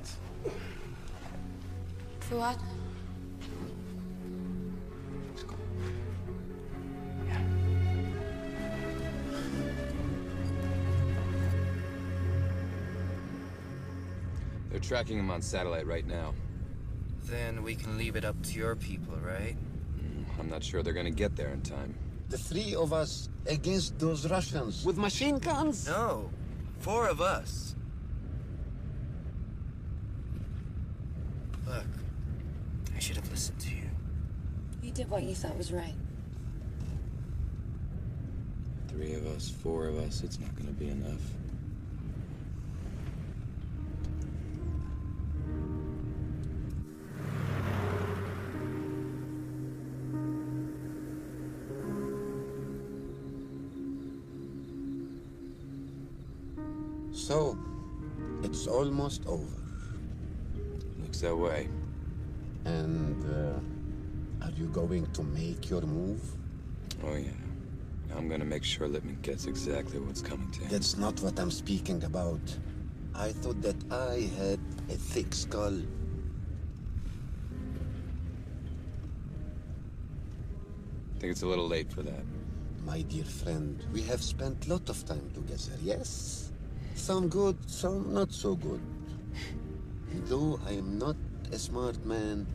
Fuad? They're tracking him on satellite right now. Then we can leave it up to your people, right? I'm not sure they're gonna get there in time. The three of us against those Russians with machine guns? No, 4 of us. Look, I should have listened to you. You did what you thought was right. 3 of us, 4 of us, it's not gonna be enough. So, it's almost over. Looks that way. And, are you going to make your move? Oh, yeah. I'm gonna make sure Littman gets exactly what's coming to him. That's not what I'm speaking about. I thought that I had a thick skull. I think it's a little late for that. My dear friend, we have spent a lot of time together, yes? Some good, some not so good. Though I am not a smart man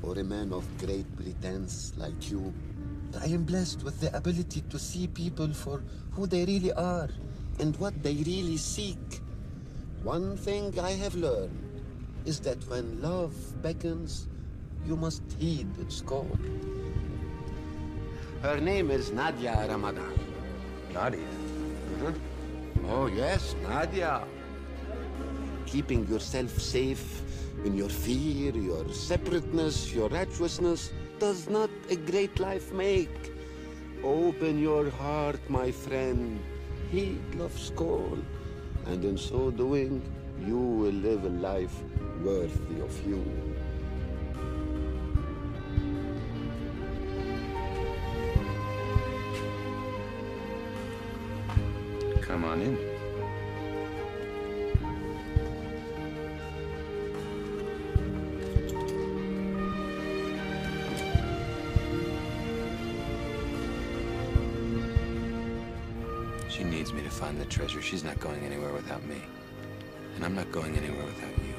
or a man of great pretense like you, I am blessed with the ability to see people for who they really are and what they really seek. One thing I have learned is that when love beckons, you must heed its call. Her name is Nadia Ramadan. Nadia? Oh, yes, Nadia. Keeping yourself safe in your fear, your separateness, your righteousness does not a great life make. Open your heart, my friend. Heed love's call. And in so doing, you will live a life worthy of you. Come on in. She needs me to find the treasure. She's not going anywhere without me. And I'm not going anywhere without you.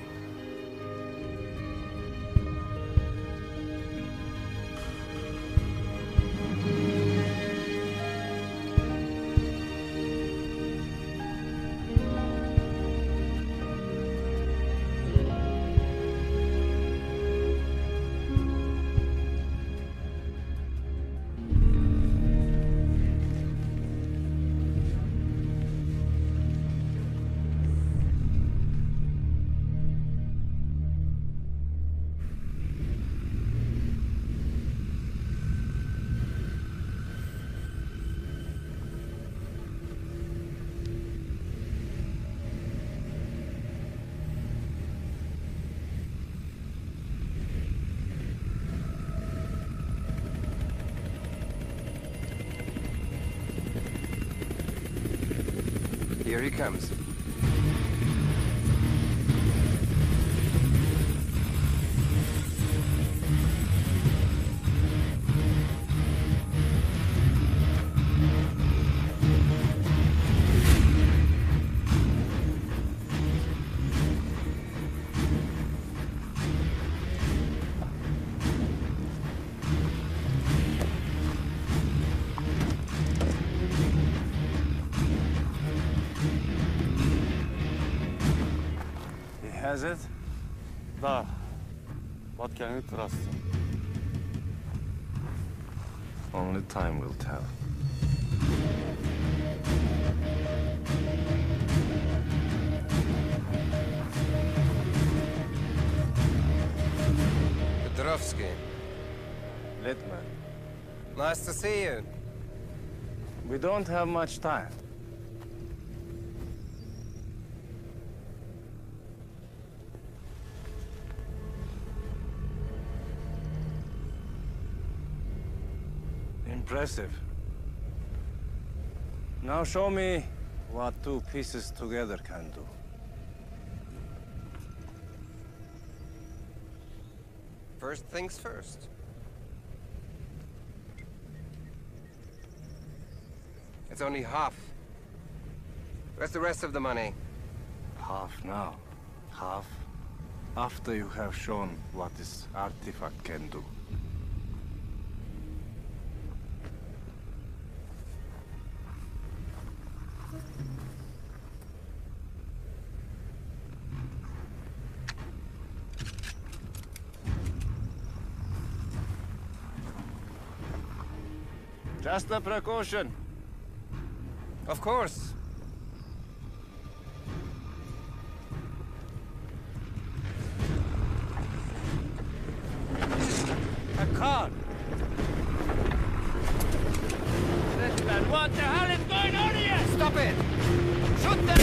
Here he comes. has it? Da. What can you trust him? Only time will tell. Petrovsky. Littman. Nice to see you. We don't have much time. Impressive. Now show me what two pieces together can do. First things first. It's only half. Where's the rest of the money? Half now. Half after you have shown what this artifact can do. Just a precaution. Of course. A car. Littman, what the hell is going on here? Stop it! Shoot them!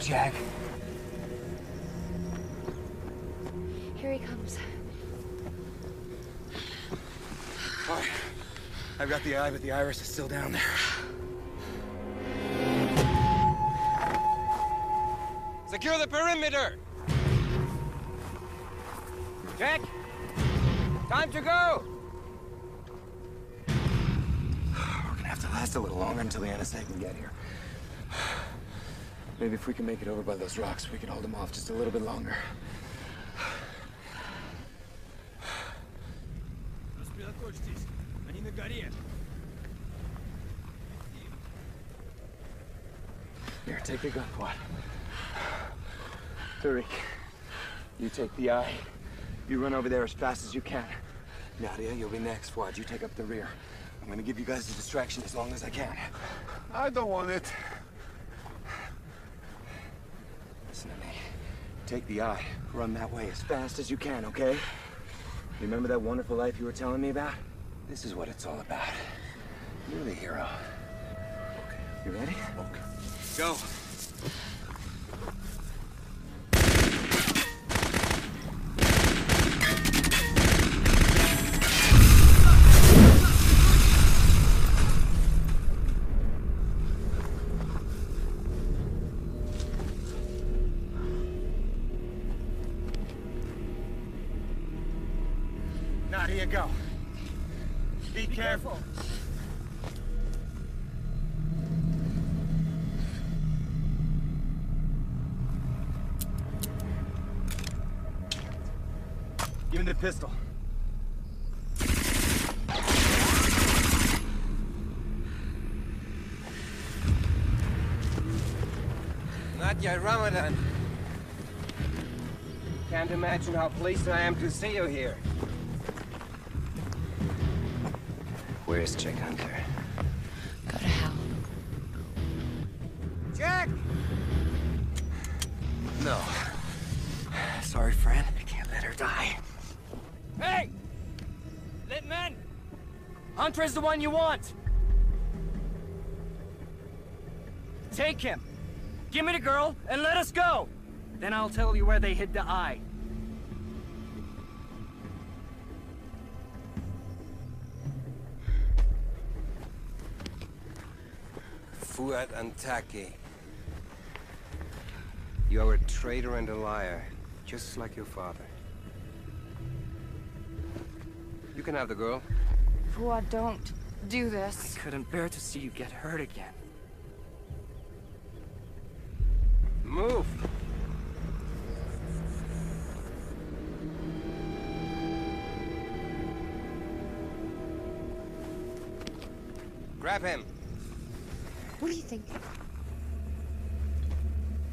Jack. Here he comes. All right. I've got the eye, but the iris is still down there. Secure the perimeter! Jack! Time to go! We're gonna have to last a little longer until the NSA can get here. Maybe if we can make it over by those rocks, we can hold them off just a little bit longer. Here, take the gun, Fuad. Tariq, you take the eye. You run over there as fast as you can. Nadia, you'll be next. Fuad, you take up the rear. I'm gonna give you guys a distraction as long as I can. I don't want it. Listen to me. Take the eye. Run that way as fast as you can, okay? Remember that wonderful life you were telling me about? This is what it's all about. You're the hero. Okay. You ready? Okay. Go. Nadia, go. Be careful. Give me the pistol. Nadia Ramadan. Can't imagine how pleased I am to see you here. Where's Jack Hunter? Go to hell. Jack! No. Sorry, friend. I can't let her die. Hey! Littman! Hunter is the one you want! Take him! Give me the girl, and let us go! Then I'll tell you where they hid the eye. Fuad Antaki. You are a traitor and a liar, just like your father. You can have the girl. Fuad, don't do this. I couldn't bear to see you get hurt again. Move! Grab him. What do you think?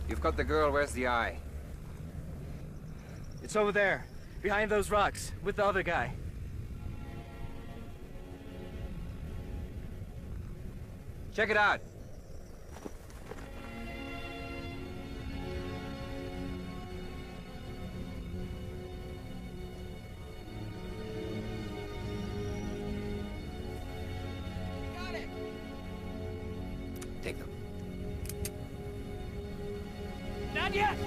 You've got the girl. Where's the eye? It's over there, behind those rocks, with the other guy. Check it out. Got it. Take them. Not yet.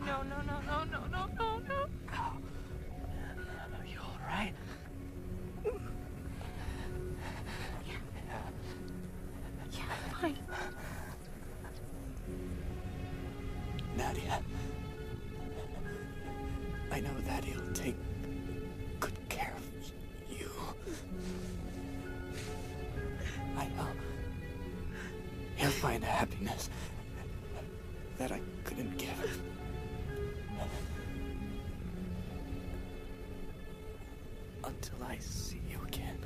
No, no, no, no, no, no, no, no. Are you all right? Yeah, fine. Nadia, I know that he'll take good care of you. I know he'll find a happiness that I couldn't give. Until I see you again.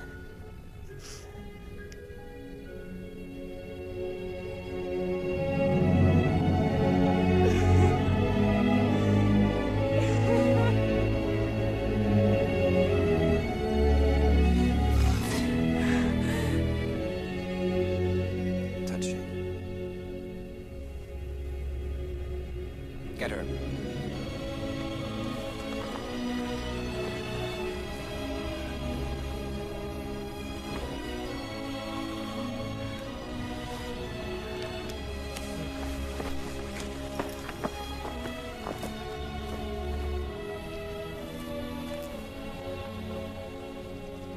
Touch. Get her.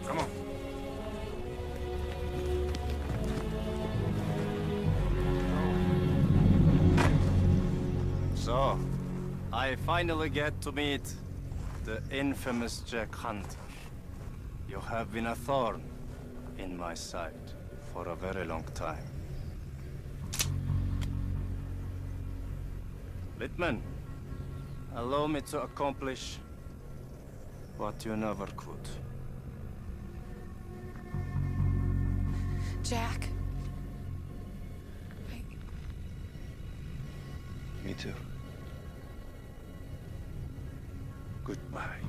Come on. So, I finally get to meet the infamous Jack Hunter. You have been a thorn in my side for a very long time. Littman, allow me to accomplish what you never could. Jack. Me too. Goodbye.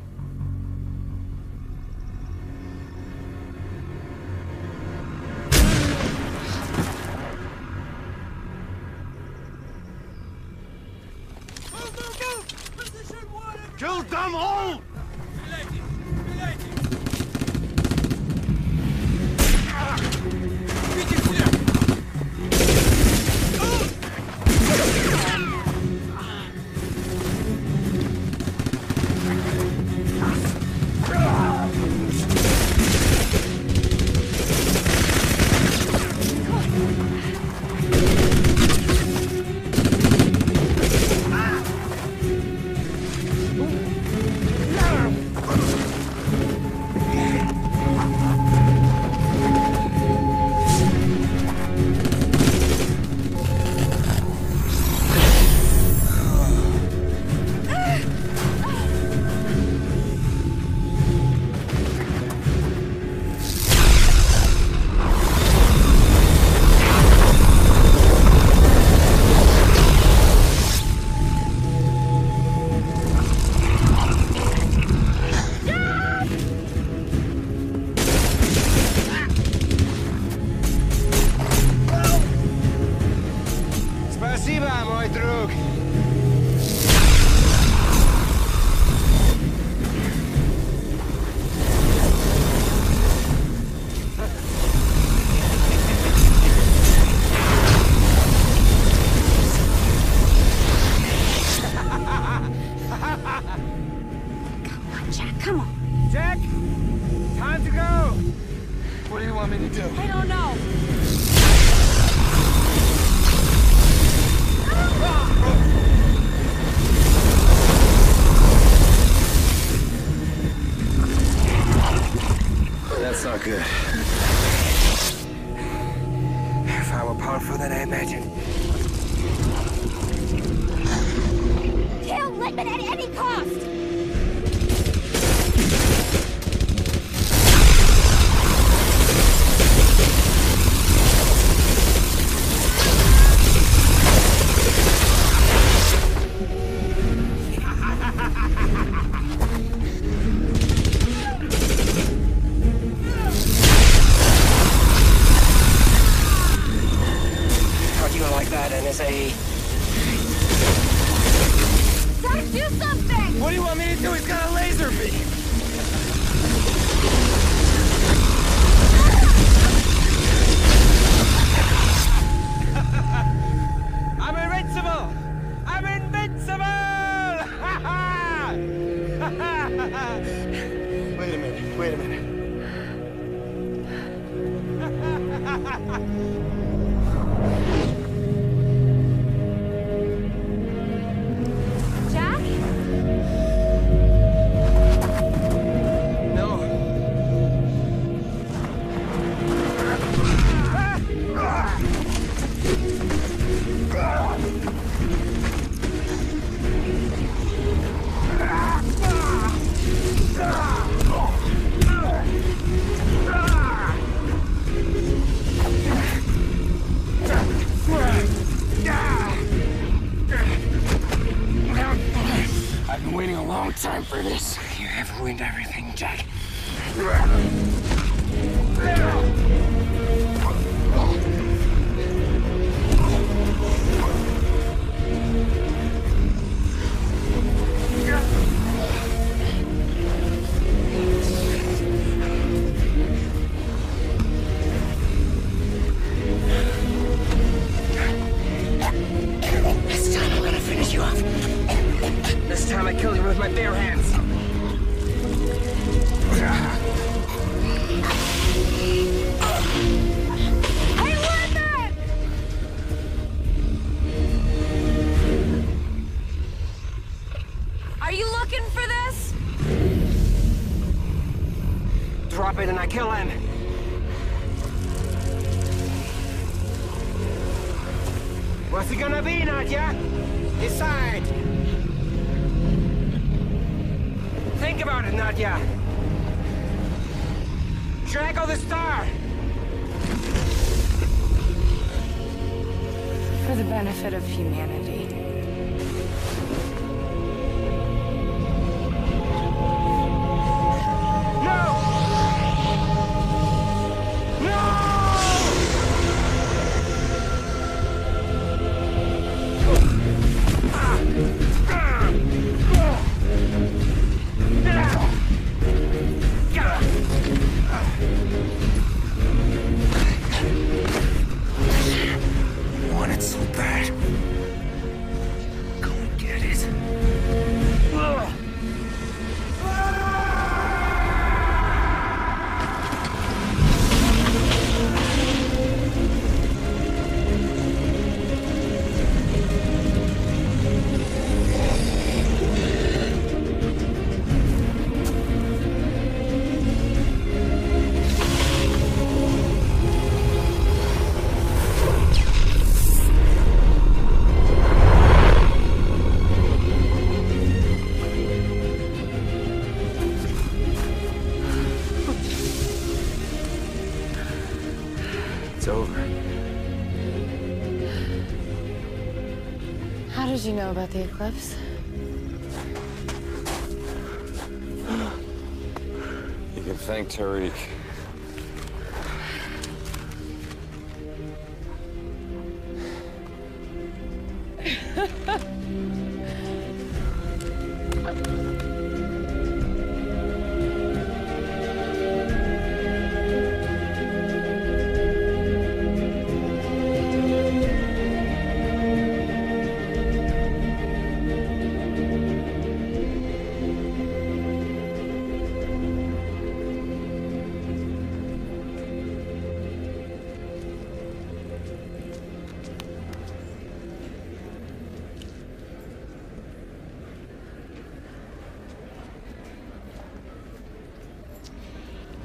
Kill them all! Спасибо, мой друг. Jack, come on. Jack, time to go. What do you want me to do? I don't know. Ah! That's not good. Far more powerful than I imagined. Kill Littman at any cost! How'd you like that, NSA? Zach, do something! What do you want me to do? He's got a laser beam! I'm invincible! I'm invincible! Wait a minute, wait a minute. Jack? No. I've been waiting a long time for this. You have ruined everything, Jack. This time I'm gonna finish you off. This time I killed you with my bare hands. Hey, Littman! Are you looking for this? Drop it and I kill him. What's it gonna be, Nadia? Decide. Think about it, Nadia. Drago the Star. For the benefit of humanity. You want it so bad. Go and get it. It's over. How did you know about the eclipse? You can thank Tariq.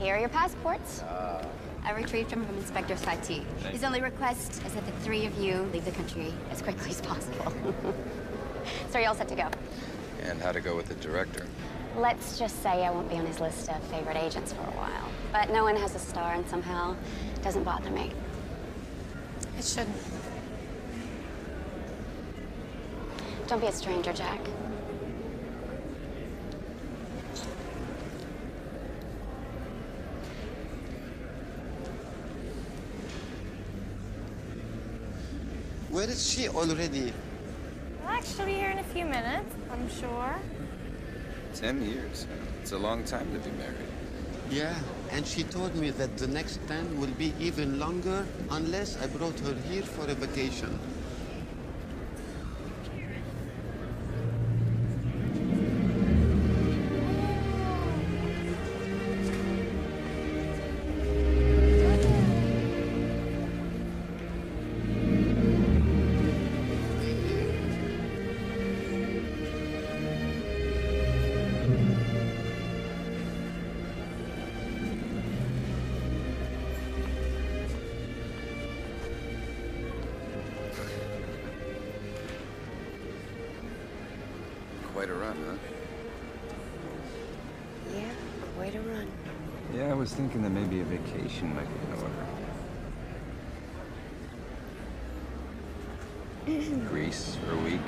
Here are your passports. I retrieved them from Inspector Satie. His only request is that the three of you leave the country as quickly as possible. So you're all set to go. And how to go with the director. Let's just say I won't be on his list of favorite agents for a while. But no one has a star, and somehow it doesn't bother me. It shouldn't. Don't be a stranger, Jack. Where is she already? Well, she'll be here in a few minutes, I'm sure. 10 years. It's a long time to be married. Yeah, and she told me that the next 10 will be even longer unless I brought her here for a vacation. Quite a run, huh? Yeah, way to run. Yeah, I was thinking that maybe a vacation might be in order. Greece for a week.